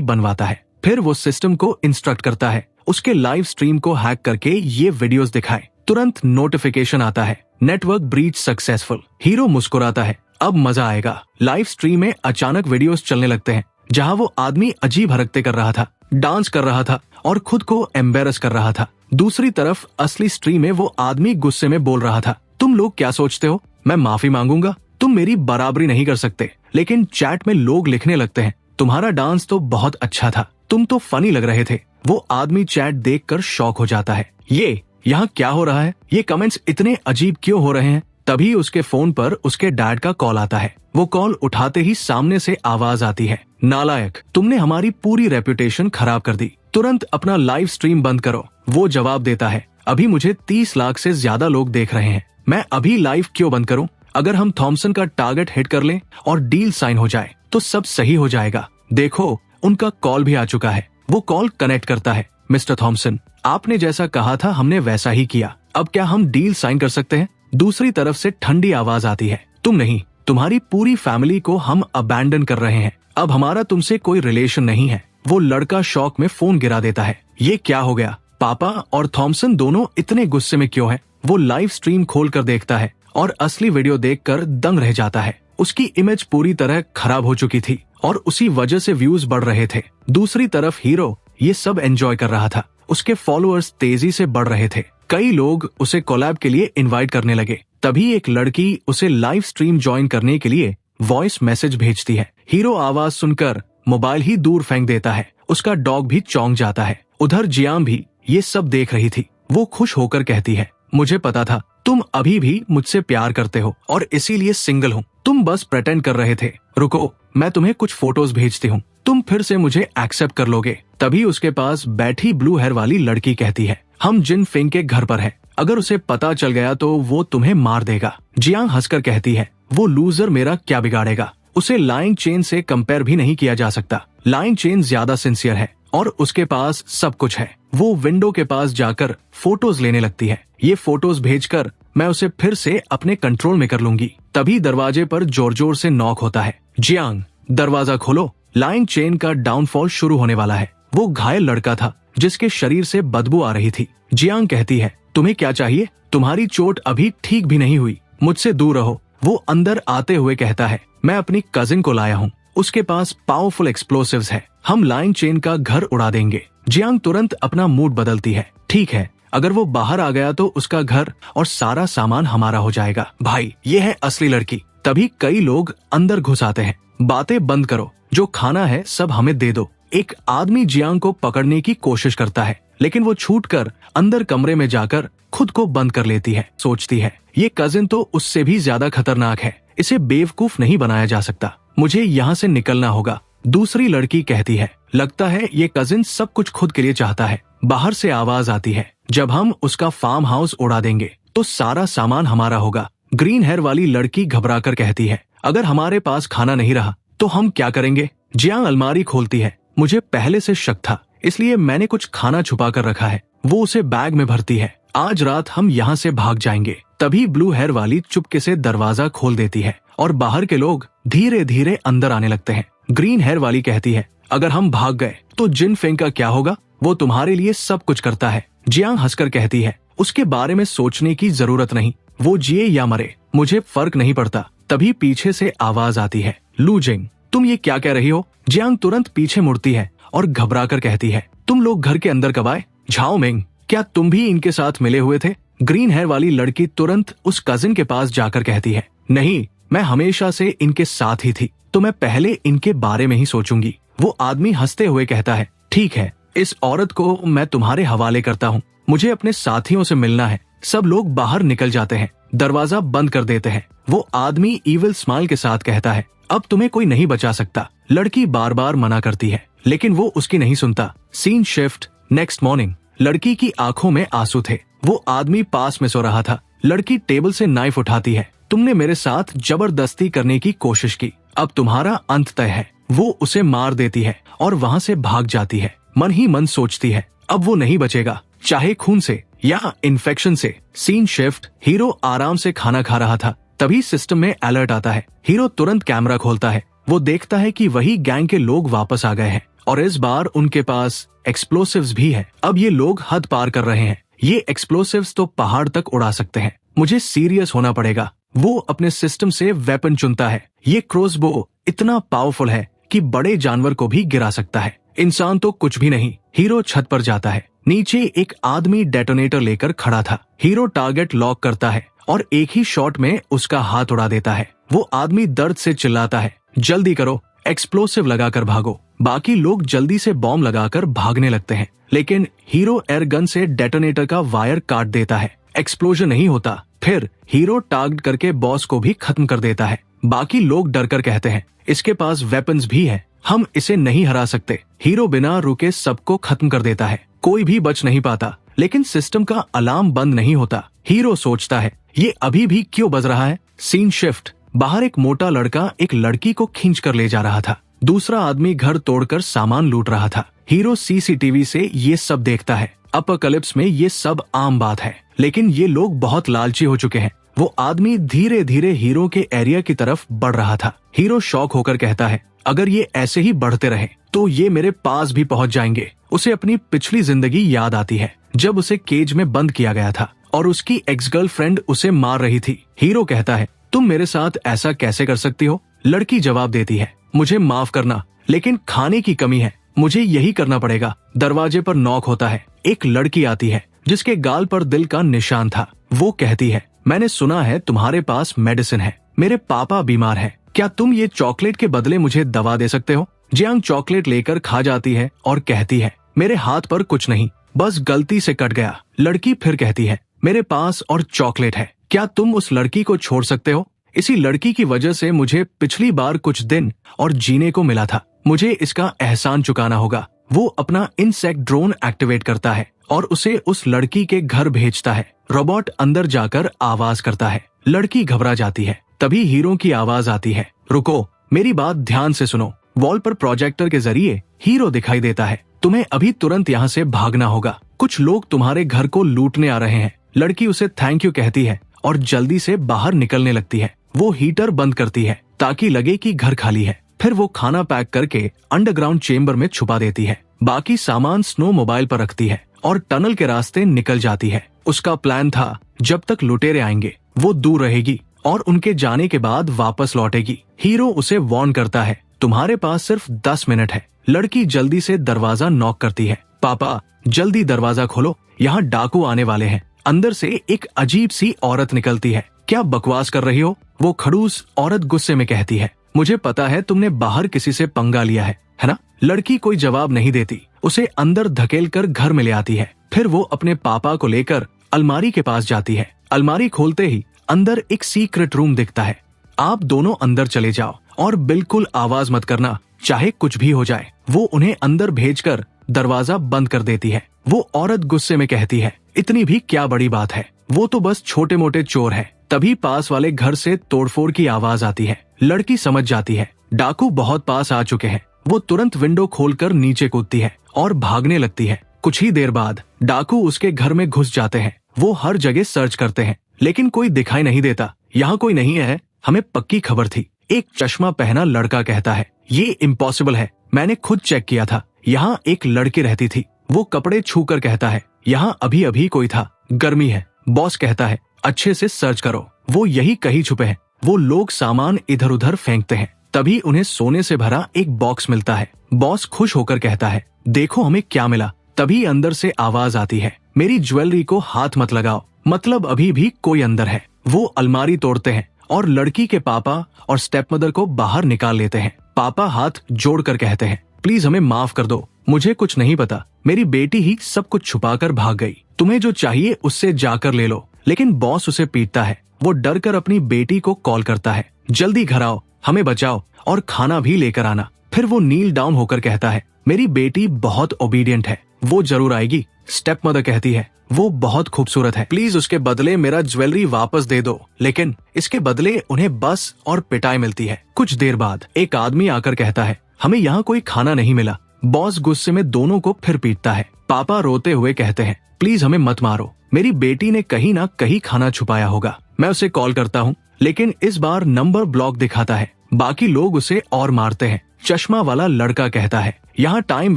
बनवाता है। फिर वो सिस्टम को इंस्ट्रक्ट करता है उसके लाइव स्ट्रीम को हैक करके ये वीडियोस दिखाए। तुरंत नोटिफिकेशन आता है, नेटवर्क ब्रीच सक्सेसफुल। हीरो मुस्कुराता है, अब मजा आएगा। लाइव स्ट्रीम में अचानक वीडियोस चलने लगते हैं जहाँ वो आदमी अजीब हरकतें कर रहा था, डांस कर रहा था और खुद को एम्बेरस कर रहा था। दूसरी तरफ असली स्ट्रीम में वो आदमी गुस्से में बोल रहा था, तुम लोग क्या सोचते हो मैं माफी मांगूंगा? तुम मेरी बराबरी नहीं कर सकते। लेकिन चैट में लोग लिखने लगते हैं, तुम्हारा डांस तो बहुत अच्छा था, तुम तो फनी लग रहे थे। वो आदमी चैट देखकर शॉक हो जाता है, ये यहाँ क्या हो रहा है? ये कमेंट्स इतने अजीब क्यों हो रहे हैं? तभी उसके फोन पर उसके डैड का कॉल आता है। वो कॉल उठाते ही सामने से आवाज आती है, नालायक, तुमने हमारी पूरी रेपुटेशन खराब कर दी, तुरंत अपना लाइव स्ट्रीम बंद करो। वो जवाब देता है, अभी मुझे 30 लाख से ज्यादा लोग देख रहे हैं, मैं अभी लाइव क्यों बंद करूं? अगर हम थॉमसन का टारगेट हिट कर लें और डील साइन हो जाए तो सब सही हो जाएगा। देखो उनका कॉल भी आ चुका है। वो कॉल कनेक्ट करता है, मिस्टर थॉमसन, आपने जैसा कहा था हमने वैसा ही किया, अब क्या हम डील साइन कर सकते हैं? दूसरी तरफ से ठंडी आवाज आती है, तुम नहीं, तुम्हारी पूरी फैमिली को हम अबैंडन कर रहे हैं, अब हमारा तुमसे कोई रिलेशन नहीं है। वो लड़का शॉक में फोन गिरा देता है, ये क्या हो गया? पापा और थॉमसन दोनों इतने गुस्से में क्यों हैं? वो लाइव स्ट्रीम खोल कर देखता है और असली वीडियो देखकर दंग रह जाता है। उसकी इमेज पूरी तरह खराब हो चुकी थी और उसी वजह से व्यूज बढ़ रहे थे। दूसरी तरफ हीरो ये सब एंजॉय कर रहा था, उसके फॉलोअर्स तेजी से बढ़ रहे थे। कई लोग उसे कोलैब के लिए इनवाइट करने लगे। तभी एक लड़की उसे लाइव स्ट्रीम ज्वाइन करने के लिए वॉइस मैसेज भेजती है। हीरो आवाज सुनकर मोबाइल ही दूर फेंक देता है। उसका डॉग भी चौंक जाता है। उधर जियांग भी ये सब देख रही थी। वो खुश होकर कहती है, मुझे पता था तुम अभी भी मुझसे प्यार करते हो और इसीलिए सिंगल हूँ, तुम बस प्रेटेंड कर रहे थे। रुको, मैं तुम्हें कुछ फोटोज भेजती हूँ, तुम फिर से मुझे एक्सेप्ट कर लोगे? तभी उसके पास बैठी ब्लू हेयर वाली लड़की कहती है, हम जिन फेंग के घर पर हैं, अगर उसे पता चल गया तो वो तुम्हें मार देगा। जियांग हंसकर कहती है, वो लूजर मेरा क्या बिगाड़ेगा? उसे लाइंग चेन से कंपेयर भी नहीं किया जा सकता। लाइंग चेन ज्यादा सिंसियर है और उसके पास सब कुछ है। वो विंडो के पास जाकर फोटोज लेने लगती है। ये फोटोज भेजकर मैं उसे फिर से अपने कंट्रोल में कर लूंगी। तभी दरवाजे पर जोर जोर से नॉक होता है। जियांग, दरवाजा खोलो, लाइंग चेन का डाउनफॉल शुरू होने वाला है। वो घायल लड़का था जिसके शरीर से बदबू आ रही थी। जियांग कहती है, तुम्हें क्या चाहिए? तुम्हारी चोट अभी ठीक भी नहीं हुई, मुझसे दूर रहो। वो अंदर आते हुए कहता है, मैं अपनी कजिन को लाया हूँ, उसके पास पावरफुल एक्सप्लोसिव्स है, हम लाइंग चेन का घर उड़ा देंगे। जियांग तुरंत अपना मूड बदलती है, ठीक है, अगर वो बाहर आ गया तो उसका घर और सारा सामान हमारा हो जाएगा। भाई, ये है असली लड़की। तभी कई लोग अंदर घुस आते हैं। बातें बंद करो, जो खाना है सब हमें दे दो। एक आदमी जियांग को पकड़ने की कोशिश करता है, लेकिन वो छूटकर अंदर कमरे में जाकर खुद को बंद कर लेती है। सोचती है, ये कजिन तो उससे भी ज्यादा खतरनाक है, इसे बेवकूफ नहीं बनाया जा सकता, मुझे यहाँ से निकलना होगा। दूसरी लड़की कहती है, लगता है ये कजिन सब कुछ खुद के लिए चाहता है। बाहर से आवाज आती है, जब हम उसका फार्म हाउस उड़ा देंगे तो सारा सामान हमारा होगा। ग्रीन हेयर वाली लड़की घबराकर कहती है, अगर हमारे पास खाना नहीं रहा तो हम क्या करेंगे? जियांग अलमारी खोलती है, मुझे पहले से शक था, इसलिए मैंने कुछ खाना छुपा कर रखा है। वो उसे बैग में भरती है, आज रात हम यहाँ से भाग जाएंगे। तभी ब्लू हेयर वाली चुपके से दरवाजा खोल देती है और बाहर के लोग धीरे धीरे अंदर आने लगते हैं। ग्रीन हेयर वाली कहती है, अगर हम भाग गए तो जिन फेंग का क्या होगा? वो तुम्हारे लिए सब कुछ करता है। जियांग हंसकर कहती है, उसके बारे में सोचने की जरूरत नहीं, वो जिए या मरे मुझे फर्क नहीं पड़ता। तभी पीछे से आवाज आती है, लू जिंग, तुम ये क्या कह रही हो? जियांग तुरंत पीछे मुड़ती है और घबराकर कहती है, तुम लोग घर के अंदर कब आए? झाओ मिंग, क्या तुम भी इनके साथ मिले हुए थे? ग्रीन हेयर वाली लड़की तुरंत उस कजिन के पास जाकर कहती है, नहीं, मैं हमेशा से इनके साथ ही थी, तो मैं पहले इनके बारे में ही सोचूंगी। वो आदमी हंसते हुए कहता है, ठीक है, इस औरत को मैं तुम्हारे हवाले करता हूँ, मुझे अपने साथियों से मिलना है। सब लोग बाहर निकल जाते हैं, दरवाजा बंद कर देते हैं। वो आदमी इविल स्माइल के साथ कहता है, अब तुम्हें कोई नहीं बचा सकता। लड़की बार बार मना करती है, लेकिन वो उसकी नहीं सुनता। Scene shift, next morning. लड़की की आंखों में आंसू थे। वो आदमी पास में सो रहा था। लड़की टेबल से नाइफ उठाती है, तुमने मेरे साथ जबरदस्ती करने की कोशिश की, अब तुम्हारा अंत तय है। वो उसे मार देती है और वहाँ से भाग जाती है। मन ही मन सोचती है अब वो नहीं बचेगा, चाहे खून से या इन्फेक्शन से। सीन शिफ्ट, हीरो आराम से खाना खा रहा था, तभी सिस्टम में अलर्ट आता है। हीरो तुरंत कैमरा खोलता है, वो देखता है कि वही गैंग के लोग वापस आ गए हैं और इस बार उनके पास एक्सप्लोसिव्स भी है। अब ये लोग हद पार कर रहे हैं, ये एक्सप्लोसिव्स तो पहाड़ तक उड़ा सकते हैं, मुझे सीरियस होना पड़ेगा। वो अपने सिस्टम से वेपन चुनता है। ये क्रॉसबो इतना पावरफुल है कि बड़े जानवर को भी गिरा सकता है, इंसान तो कुछ भी नहीं। हीरो छत पर जाता है, नीचे एक आदमी डेटोनेटर लेकर खड़ा था। हीरो टारगेट लॉक करता है और एक ही शॉट में उसका हाथ उड़ा देता है। वो आदमी दर्द से चिल्लाता है, जल्दी करो, एक्सप्लोसिव लगाकर भागो। बाकी लोग जल्दी से बॉम्ब लगाकर भागने लगते हैं, लेकिन हीरो एयर गन से डेटोनेटर का वायर काट देता है। एक्सप्लोजन नहीं होता। फिर हीरो टारगेट करके बॉस को भी खत्म कर देता है। बाकी लोग डरकर कहते हैं, इसके पास वेपन्स भी है, हम इसे नहीं हरा सकते। हीरो बिना रुके सबको खत्म कर देता है, कोई भी बच नहीं पाता। लेकिन सिस्टम का अलार्म बंद नहीं होता। हीरो सोचता है, ये अभी भी क्यों बज रहा है। सीन शिफ्ट, बाहर एक मोटा लड़का एक लड़की को खींच कर ले जा रहा था, दूसरा आदमी घर तोड़कर सामान लूट रहा था। हीरो सीसीटीवी से ये सब देखता है। अपोकलिप्स में ये सब आम बात है, लेकिन ये लोग बहुत लालची हो चुके हैं। वो आदमी धीरे धीरे हीरो के एरिया की तरफ बढ़ रहा था। हीरो शॉक होकर कहता है, अगर ये ऐसे ही बढ़ते रहे तो ये मेरे पास भी पहुंच जाएंगे। उसे अपनी पिछली जिंदगी याद आती है, जब उसे केज में बंद किया गया था और उसकी एक्स गर्लफ्रेंड उसे मार रही थी। हीरो कहता है, तुम मेरे साथ ऐसा कैसे कर सकती हो। लड़की जवाब देती है, मुझे माफ करना, लेकिन खाने की कमी है, मुझे यही करना पड़ेगा। दरवाजे पर नॉक होता है। एक लड़की आती है जिसके गाल पर दिल का निशान था। वो कहती है, मैंने सुना है तुम्हारे पास मेडिसिन है, मेरे पापा बीमार हैं, क्या तुम ये चॉकलेट के बदले मुझे दवा दे सकते हो। जियांग चॉकलेट लेकर खा जाती है और कहती है, मेरे हाथ पर कुछ नहीं, बस गलती से कट गया। लड़की फिर कहती है, मेरे पास और चॉकलेट है, क्या तुम उस लड़की को छोड़ सकते हो। इसी लड़की की वजह से मुझे पिछली बार कुछ दिन और जीने को मिला था, मुझे इसका एहसान चुकाना होगा। वो अपना इंसेक्ट ड्रोन एक्टिवेट करता है और उसे उस लड़की के घर भेजता है। रोबोट अंदर जाकर आवाज करता है, लड़की घबरा जाती है। तभी हीरो की आवाज आती है, रुको, मेरी बात ध्यान से सुनो। वॉल पर प्रोजेक्टर के जरिए हीरो दिखाई देता है, तुम्हें अभी तुरंत यहाँ से भागना होगा, कुछ लोग तुम्हारे घर को लूटने आ रहे हैं। लड़की उसे थैंक यू कहती है और जल्दी से बाहर निकलने लगती है। वो हीटर बंद करती है ताकि लगे कि घर खाली है। फिर वो खाना पैक करके अंडरग्राउंड चेम्बर में छुपा देती है। बाकी सामान स्नो मोबाइल पर रखती है और टनल के रास्ते निकल जाती है। उसका प्लान था, जब तक लुटेरे आएंगे वो दूर रहेगी और उनके जाने के बाद वापस लौटेगी। हीरो उसे वार्न करता है, तुम्हारे पास सिर्फ 10 मिनट है। लड़की जल्दी से दरवाजा नॉक करती है, पापा जल्दी दरवाजा खोलो, यहाँ डाकू आने वाले हैं। अंदर से एक अजीब सी औरत निकलती है, क्या बकवास कर रही हो। वो खड़ूस औरत गुस्से में कहती है, मुझे पता है तुमने बाहर किसी से पंगा लिया है ना। लड़की कोई जवाब नहीं देती, उसे अंदर धकेलकर घर में ले आती है। फिर वो अपने पापा को लेकर अलमारी के पास जाती है। अलमारी खोलते ही अंदर एक सीक्रेट रूम दिखता है। आप दोनों अंदर चले जाओ और बिल्कुल आवाज मत करना, चाहे कुछ भी हो जाए। वो उन्हें अंदर भेजकर दरवाजा बंद कर देती है। वो औरत गुस्से में कहती है, इतनी भी क्या बड़ी बात है, वो तो बस छोटे मोटे चोर है। तभी पास वाले घर से तोड़फोड़ की आवाज आती है। लड़की समझ जाती है डाकू बहुत पास आ चुके हैं। वो तुरंत विंडो खोलकर नीचे कूदती है और भागने लगती है। कुछ ही देर बाद डाकू उसके घर में घुस जाते हैं। वो हर जगह सर्च करते हैं, लेकिन कोई दिखाई नहीं देता। यहाँ कोई नहीं है, हमें पक्की खबर थी। एक चश्मा पहना लड़का कहता है, ये इम्पॉसिबल है, मैंने खुद चेक किया था, यहाँ एक लड़की रहती थी। वो कपड़े छू कर कहता है, यहाँ अभी अभी कोई था, गर्मी है। बॉस कहता है, अच्छे से सर्च करो, वो यही कहीं छुपे हैं। वो लोग सामान इधर उधर फेंकते हैं। तभी उन्हें सोने से भरा एक बॉक्स मिलता है। बॉस खुश होकर कहता है, देखो हमें क्या मिला। तभी अंदर से आवाज आती है, मेरी ज्वेलरी को हाथ मत लगाओ, मतलब अभी भी कोई अंदर है। वो अलमारी तोड़ते हैं और लड़की के पापा और स्टेपमदर को बाहर निकाल लेते हैं। पापा हाथ जोड़कर कहते हैं, प्लीज हमें माफ कर दो, मुझे कुछ नहीं पता, मेरी बेटी ही सब कुछ छुपाकर भाग गई, तुम्हें जो चाहिए उससे जाकर ले लो। लेकिन बॉस उसे पीटता है। वो डर कर अपनी बेटी को कॉल करता है, जल्दी घर आओ, हमें बचाओ और खाना भी लेकर आना। फिर वो नील डाउन होकर कहता है, मेरी बेटी बहुत ओबीडियंट है, वो जरूर आएगी। स्टेप मदर कहती है, वो बहुत खूबसूरत है, प्लीज उसके बदले मेरा ज्वेलरी वापस दे दो। लेकिन इसके बदले उन्हें बस और पिटाई मिलती है। कुछ देर बाद एक आदमी आकर कहता है, हमें यहाँ कोई खाना नहीं मिला, बॉस गुस्से में दोनों को फिर पीटता है। पापा रोते हुए कहते हैं, प्लीज हमें मत मारो, मेरी बेटी ने कहीं ना कहीं खाना छुपाया होगा। मैं उसे कॉल करता हूँ, लेकिन इस बार नंबर ब्लॉक दिखाता है। बाकी लोग उसे और मारते हैं। चश्मा वाला लड़का कहता है, यहाँ टाइम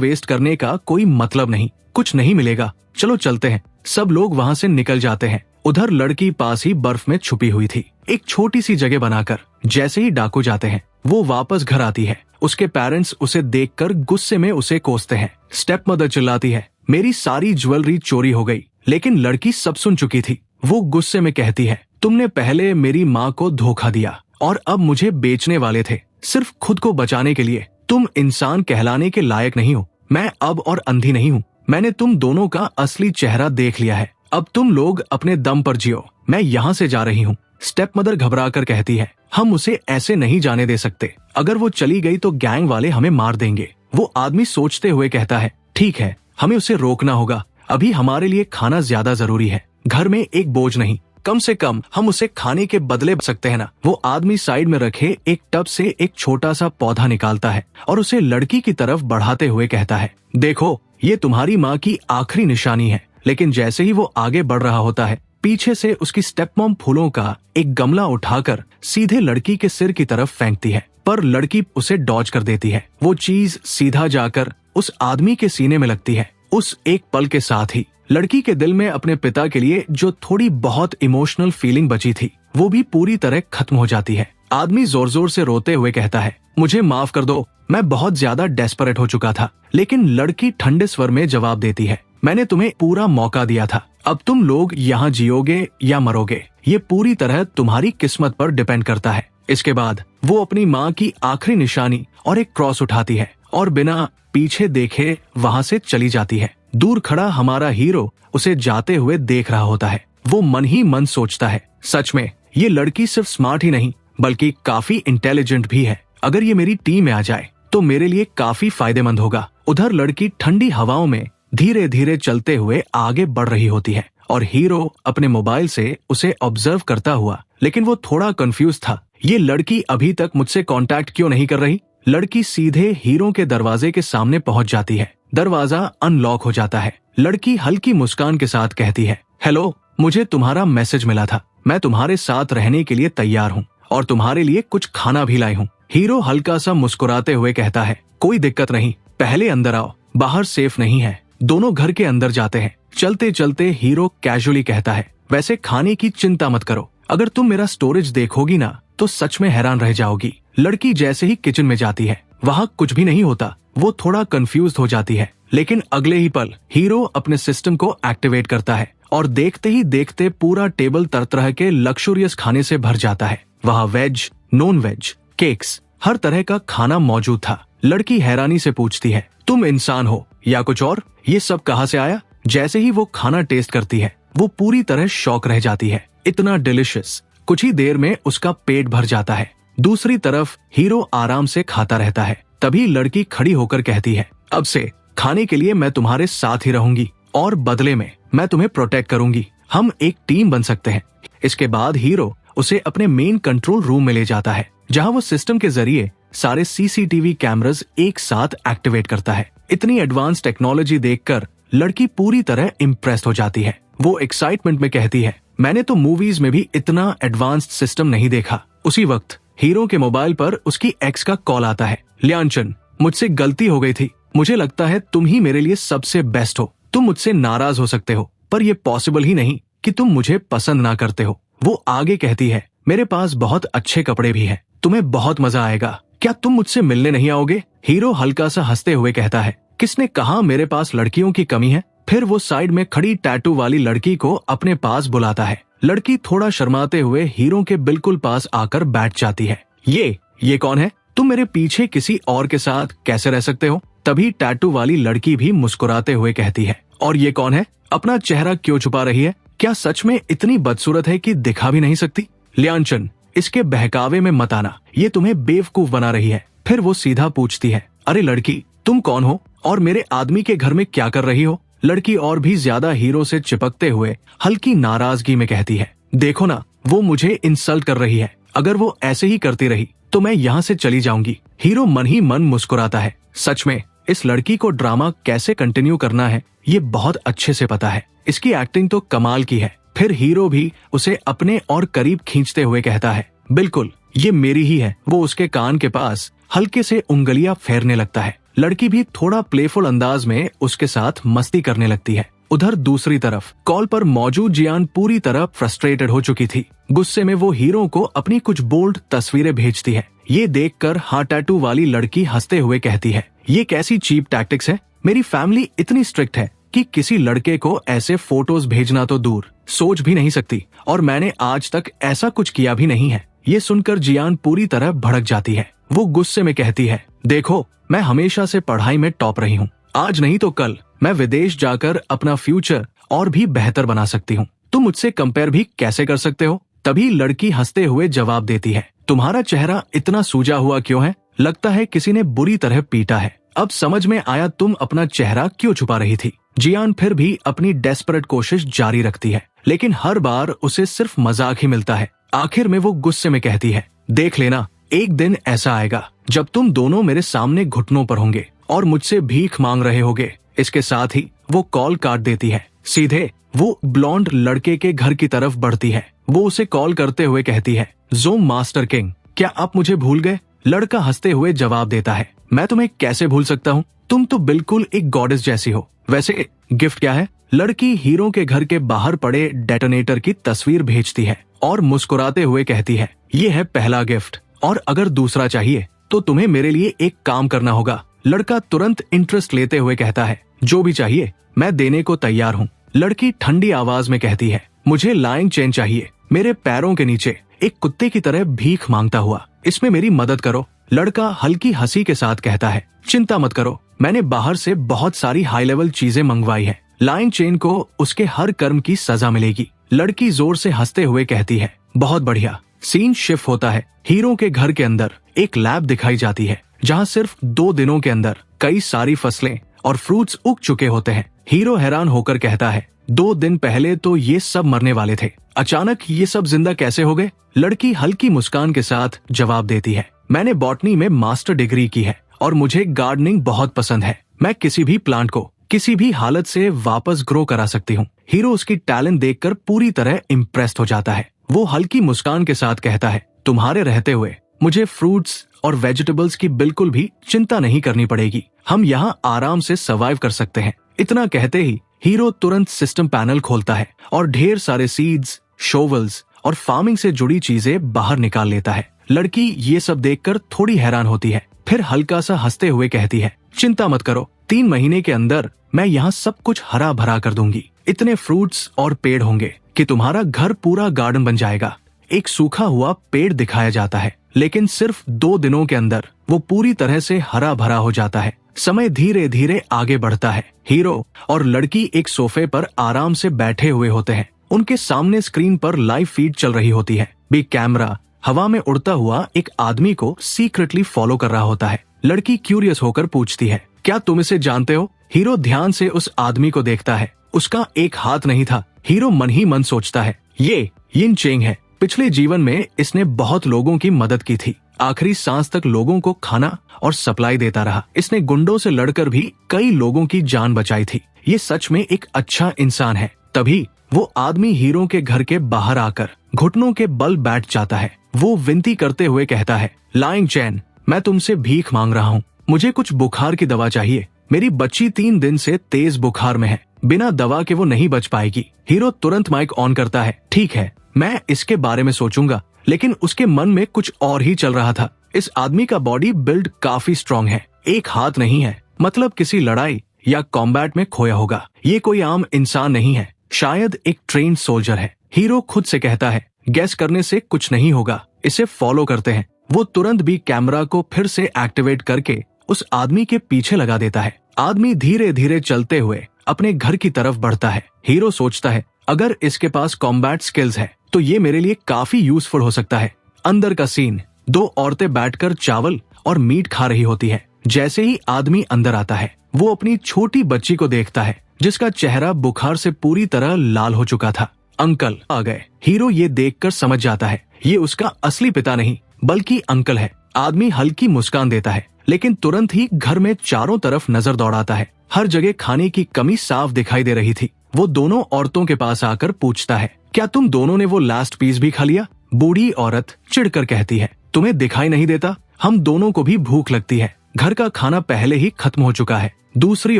वेस्ट करने का कोई मतलब नहीं, कुछ नहीं मिलेगा, चलो चलते हैं। सब लोग वहाँ से निकल जाते हैं। उधर लड़की पास ही बर्फ में छुपी हुई थी, एक छोटी सी जगह बनाकर। जैसे ही डाकू जाते हैं, वो वापस घर आती है। उसके पेरेंट्स उसे देखकर गुस्से में उसे कोसते हैं। स्टेप मदर चिल्लाती है, मेरी सारी ज्वेलरी चोरी हो गई। लेकिन लड़की सब सुन चुकी थी। वो गुस्से में कहती है, तुमने पहले मेरी माँ को धोखा दिया और अब मुझे बेचने वाले थे, सिर्फ खुद को बचाने के लिए। तुम इंसान कहलाने के लायक नहीं हो। मैं अब और अंधी नहीं हूँ। मैंने तुम दोनों का असली चेहरा देख लिया है। अब तुम लोग अपने दम पर जियो, मैं यहाँ से जा रही हूँ। स्टेप मदर घबरा कर कहती है, हम उसे ऐसे नहीं जाने दे सकते। अगर वो चली गई तो गैंग वाले हमें मार देंगे। वो आदमी सोचते हुए कहता है, ठीक है, हमें उसे रोकना होगा। अभी हमारे लिए खाना ज्यादा जरूरी है, घर में एक बोझ नहीं। कम से कम हम उसे खाने के बदले सकते हैं ना। वो आदमी साइड में रखे एक टब से एक छोटा सा पौधा निकालता है और उसे लड़की की तरफ बढ़ाते हुए कहता है, देखो, ये तुम्हारी माँ की आखिरी निशानी है। लेकिन जैसे ही वो आगे बढ़ रहा होता है, पीछे से उसकी स्टेपमॉम फूलों का एक गमला उठाकर सीधे लड़की के सिर की तरफ फेंकती है, पर लड़की उसे डॉज कर देती है। वो चीज सीधा जाकर उस आदमी के सीने में लगती है। उस एक पल के साथ ही लड़की के दिल में अपने पिता के लिए जो थोड़ी बहुत इमोशनल फीलिंग बची थी, वो भी पूरी तरह खत्म हो जाती है। आदमी जोर जोर से रोते हुए कहता है, मुझे माफ कर दो, मैं बहुत ज्यादा डेस्परेट हो चुका था। लेकिन लड़की ठंडे स्वर में जवाब देती है, मैंने तुम्हें पूरा मौका दिया था। अब तुम लोग यहाँ जियोगे या मरोगे, ये पूरी तरह तुम्हारी किस्मत पर डिपेंड करता है। इसके बाद वो अपनी माँ की आखिरी निशानी और एक क्रॉस उठाती है और बिना पीछे देखे वहाँ से चली जाती है। दूर खड़ा हमारा हीरो उसे जाते हुए देख रहा होता है। वो मन ही मन सोचता है, सच में ये लड़की सिर्फ स्मार्ट ही नहीं बल्कि काफी इंटेलिजेंट भी है। अगर ये मेरी टीम में आ जाए तो मेरे लिए काफी फायदेमंद होगा। उधर लड़की ठंडी हवाओं में धीरे धीरे चलते हुए आगे बढ़ रही होती है और हीरो अपने मोबाइल से उसे ऑब्जर्व करता हुआ, लेकिन वो थोड़ा कंफ्यूज था। ये लड़की अभी तक मुझसे कांटेक्ट क्यों नहीं कर रही? लड़की सीधे हीरो के दरवाजे के सामने पहुंच जाती है। दरवाजा अनलॉक हो जाता है। लड़की हल्की मुस्कान के साथ कहती है, हेलो, मुझे तुम्हारा मैसेज मिला था। मैं तुम्हारे साथ रहने के लिए तैयार हूँ और तुम्हारे लिए कुछ खाना भी लाई हूँ। हीरो हल्का सा मुस्कुराते हुए कहता है, कोई दिक्कत नहीं, पहले अंदर आओ, बाहर सेफ नहीं है। दोनों घर के अंदर जाते हैं। चलते चलते हीरो कैजुअली कहता है, वैसे खाने की चिंता मत करो, अगर तुम मेरा स्टोरेज देखोगी ना तो सच में हैरान रह जाओगी। लड़की जैसे ही किचन में जाती है, वहाँ कुछ भी नहीं होता। वो थोड़ा कंफ्यूज हो जाती है, लेकिन अगले ही पल हीरो अपने सिस्टम को एक्टिवेट करता है और देखते ही देखते पूरा टेबल तरह तरह के लग्जरियस खाने से भर जाता है। वहाँ वेज, नॉन वेज, केक्स, हर तरह का खाना मौजूद था। लड़की हैरानी से पूछती है, तुम इंसान हो या कुछ और? ये सब कहाँ से आया? जैसे ही वो खाना टेस्ट करती है, वो पूरी तरह शॉक रह जाती है। इतना डिलिशियस। कुछ ही देर में उसका पेट भर जाता है। दूसरी तरफ हीरो आराम से खाता रहता है। तभी लड़की खड़ी होकर कहती है, अब से खाने के लिए मैं तुम्हारे साथ ही रहूंगी और बदले में मैं तुम्हें प्रोटेक्ट करूंगी। हम एक टीम बन सकते हैं। इसके बाद हीरो उसे अपने मेन कंट्रोल रूम में ले जाता है, जहां वो सिस्टम के जरिए सारे सीसीटीवी कैमरास एक साथ एक्टिवेट करता है। इतनी एडवांस टेक्नोलॉजी देखकर लड़की पूरी तरह इम्प्रेस्ड हो जाती है। वो एक्साइटमेंट में कहती है, मैंने तो मूवीज में भी इतना एडवांस्ड सिस्टम नहीं देखा। उसी वक्त हीरो के मोबाइल पर उसकी एक्स का कॉल आता है। ल्यानचन, मुझसे गलती हो गई थी। मुझे लगता है तुम ही मेरे लिए सबसे बेस्ट हो। तुम मुझसे नाराज हो सकते हो, पर यह पॉसिबल ही नहीं कि तुम मुझे पसंद ना करते हो। वो आगे कहती है, मेरे पास बहुत अच्छे कपड़े भी हैं, तुम्हें बहुत मजा आएगा। क्या तुम मुझसे मिलने नहीं आओगे? हीरो हल्का सा हंसते हुए कहता है, किसने कहा मेरे पास लड़कियों की कमी है? फिर वो साइड में खड़ी टैटू वाली लड़की को अपने पास बुलाता है। लड़की थोड़ा शर्माते हुए हीरो के बिल्कुल पास आकर बैठ जाती है। ये कौन है? तुम मेरे पीछे किसी और के साथ कैसे रह सकते हो? तभी टैटू वाली लड़की भी मुस्कुराते हुए कहती है, और ये कौन है? अपना चेहरा क्यों छुपा रही है? क्या सच में इतनी बदसूरत है कि दिखा भी नहीं सकती? ल्यानचन, इसके बहकावे में मत आना, ये तुम्हें बेवकूफ बना रही है। फिर वो सीधा पूछती है, अरे लड़की, तुम कौन हो और मेरे आदमी के घर में क्या कर रही हो? लड़की और भी ज्यादा हीरो से चिपकते हुए हल्की नाराजगी में कहती है, देखो ना, वो मुझे इंसल्ट कर रही है। अगर वो ऐसे ही करती रही तो मैं यहाँ से चली जाऊंगी। हीरो मन ही मन मुस्कुराता है। सच में इस लड़की को ड्रामा कैसे कंटिन्यू करना है ये बहुत अच्छे से पता है। इसकी एक्टिंग तो कमाल की है। फिर हीरो भी उसे अपने और करीब खींचते हुए कहता है, बिल्कुल ये मेरी ही है। वो उसके कान के पास हल्के से उंगलियां फेरने लगता है। लड़की भी थोड़ा प्लेफुल अंदाज में उसके साथ मस्ती करने लगती है। उधर दूसरी तरफ कॉल पर मौजूद जियान पूरी तरह फ्रस्ट्रेटेड हो चुकी थी। गुस्से में वो हीरो को अपनी कुछ बोल्ड तस्वीरें भेजती है। ये देखकर हार्ट टैटू वाली लड़की हंसते हुए कहती है, ये कैसी चीप टैक्टिक्स है। मेरी फैमिली इतनी स्ट्रिक्ट है कि किसी लड़के को ऐसे फोटोज भेजना तो दूर सोच भी नहीं सकती, और मैंने आज तक ऐसा कुछ किया भी नहीं है। ये सुनकर जियान पूरी तरह भड़क जाती है। वो गुस्से में कहती है, देखो मैं हमेशा से पढ़ाई में टॉप रही हूँ, आज नहीं तो कल मैं विदेश जाकर अपना फ्यूचर और भी बेहतर बना सकती हूँ। तुम मुझसे कंपेयर भी कैसे कर सकते हो। तभी लड़की हंसते हुए जवाब देती है, तुम्हारा चेहरा इतना सूजा हुआ क्यों है, लगता है किसी ने बुरी तरह पीटा है। अब समझ में आया तुम अपना चेहरा क्यों छुपा रही थी। जियान फिर भी अपनी डेस्परेट कोशिश जारी रखती है, लेकिन हर बार उसे सिर्फ मजाक ही मिलता है। आखिर में वो गुस्से में कहती है, देख लेना एक दिन ऐसा आएगा जब तुम दोनों मेरे सामने घुटनों पर होंगे और मुझसे भीख मांग रहे होगे। इसके साथ ही वो कॉल काट देती है। सीधे वो ब्लॉन्ड लड़के के घर की तरफ बढ़ती है। वो उसे कॉल करते हुए कहती है, ज़ोम मास्टर किंग, क्या आप मुझे भूल गए। लड़का हंसते हुए जवाब देता है, मैं तुम्हें कैसे भूल सकता हूँ, तुम तो बिल्कुल एक गॉडेस जैसी हो। वैसे गिफ्ट क्या है। लड़की हीरो के घर के बाहर पड़े डेटोनेटर की तस्वीर भेजती है और मुस्कुराते हुए कहती है, ये है पहला गिफ्ट, और अगर दूसरा चाहिए तो तुम्हें मेरे लिए एक काम करना होगा। लड़का तुरंत इंटरेस्ट लेते हुए कहता है, जो भी चाहिए मैं देने को तैयार हूँ। लड़की ठंडी आवाज में कहती है, मुझे लाइंग चेन चाहिए, मेरे पैरों के नीचे एक कुत्ते की तरह भीख मांगता हुआ, इसमें मेरी मदद करो। लड़का हल्की हंसी के साथ कहता है, चिंता मत करो, मैंने बाहर से बहुत सारी हाई लेवल चीजें मंगवाई है, लाइन चेन को उसके हर कर्म की सजा मिलेगी। लड़की जोर से हंसते हुए कहती है, बहुत बढ़िया। सीन शिफ्ट होता है। हीरो के घर के अंदर एक लैब दिखाई जाती है, जहाँ सिर्फ 2 दिनों के अंदर कई सारी फसलें और फ्रूट्स उग चुके होते हैं। हीरो हैरान होकर कहता है, 2 दिन पहले तो ये सब मरने वाले थे, अचानक ये सब जिंदा कैसे हो गए। लड़की हल्की मुस्कान के साथ जवाब देती है, मैंने बॉटनी में मास्टर डिग्री की है और मुझे गार्डनिंग बहुत पसंद है। मैं किसी भी प्लांट को किसी भी हालत से वापस ग्रो करा सकती हूँ। हीरो उसकी टैलेंट देखकर पूरी तरह इम्प्रेस्ड हो जाता है। वो हल्की मुस्कान के साथ कहता है, तुम्हारे रहते हुए मुझे फ्रूट्स और वेजिटेबल्स की बिल्कुल भी चिंता नहीं करनी पड़ेगी, हम यहाँ आराम से सर्वाइव कर सकते हैं। इतना कहते ही हीरो तुरंत सिस्टम पैनल खोलता है और ढेर सारे सीड्स, शोवल्स और फार्मिंग से जुड़ी चीजें बाहर निकाल लेता है। लड़की ये सब देखकर थोड़ी हैरान होती है, फिर हल्का सा हंसते हुए कहती है, चिंता मत करो, 3 महीने के अंदर मैं यहाँ सब कुछ हरा भरा कर दूंगी। इतने फ्रूट्स और पेड़ होंगे कि तुम्हारा घर पूरा गार्डन बन जाएगा। एक सूखा हुआ पेड़ दिखाया जाता है, लेकिन सिर्फ 2 दिनों के अंदर वो पूरी तरह से हरा भरा हो जाता है। समय धीरे धीरे आगे बढ़ता है। हीरो और लड़की एक सोफे पर आराम से बैठे हुए होते हैं। उनके सामने स्क्रीन पर लाइव फीड चल रही होती है। बिग कैमरा हवा में उड़ता हुआ एक आदमी को सीक्रेटली फॉलो कर रहा होता है। लड़की क्यूरियस होकर पूछती है, क्या तुम इसे जानते हो। हीरो ध्यान से उस आदमी को देखता है। उसका एक हाथ नहीं था। हीरो मन ही मन सोचता है, ये यिन चेंग है, पिछले जीवन में इसने बहुत लोगों की मदद की थी, आखिरी सांस तक लोगों को खाना और सप्लाई देता रहा। इसने गुंडों से लड़कर भी कई लोगों की जान बचाई थी। ये सच में एक अच्छा इंसान है। तभी वो आदमी हीरो के घर के बाहर आकर घुटनों के बल बैठ जाता है। वो विनती करते हुए कहता है, लाइंग चैन, मैं तुमसे भीख मांग रहा हूँ, मुझे कुछ बुखार की दवा चाहिए। मेरी बच्ची 3 दिन से तेज बुखार में है, बिना दवा के वो नहीं बच पाएगी। हीरो तुरंत माइक ऑन करता है, ठीक है, मैं इसके बारे में सोचूंगा। लेकिन उसके मन में कुछ और ही चल रहा था। इस आदमी का बॉडी बिल्ड काफी स्ट्रॉन्ग है, एक हाथ नहीं है, मतलब किसी लड़ाई या कॉम्बैट में खोया होगा। ये कोई आम इंसान नहीं है, शायद एक ट्रेन्ड सोल्जर है। हीरो खुद से कहता है, गैस करने से कुछ नहीं होगा, इसे फॉलो करते हैं। वो तुरंत भी कैमरा को फिर से एक्टिवेट करके उस आदमी के पीछे लगा देता है। आदमी धीरे धीरे चलते हुए अपने घर की तरफ बढ़ता है। हीरो सोचता है, अगर इसके पास कॉम्बैट स्किल्स है तो ये मेरे लिए काफी यूजफुल हो सकता है। अंदर का सीन, 2 औरतें बैठकर चावल और मीट खा रही होती है। जैसे ही आदमी अंदर आता है, वो अपनी छोटी बच्ची को देखता है, जिसका चेहरा बुखार से पूरी तरह लाल हो चुका था। अंकल आ गए। हीरो ये देखकर समझ जाता है, ये उसका असली पिता नहीं बल्कि अंकल है। आदमी हल्की मुस्कान देता है, लेकिन तुरंत ही घर में चारों तरफ नजर दौड़ाता है। हर जगह खाने की कमी साफ दिखाई दे रही थी। वो दोनों औरतों के पास आकर पूछता है, क्या तुम दोनों ने वो लास्ट पीस भी खा लिया? बूढ़ी औरत चिढ़कर कहती है, तुम्हें दिखाई नहीं देता? हम दोनों को भी भूख लगती है। घर का खाना पहले ही खत्म हो चुका है। दूसरी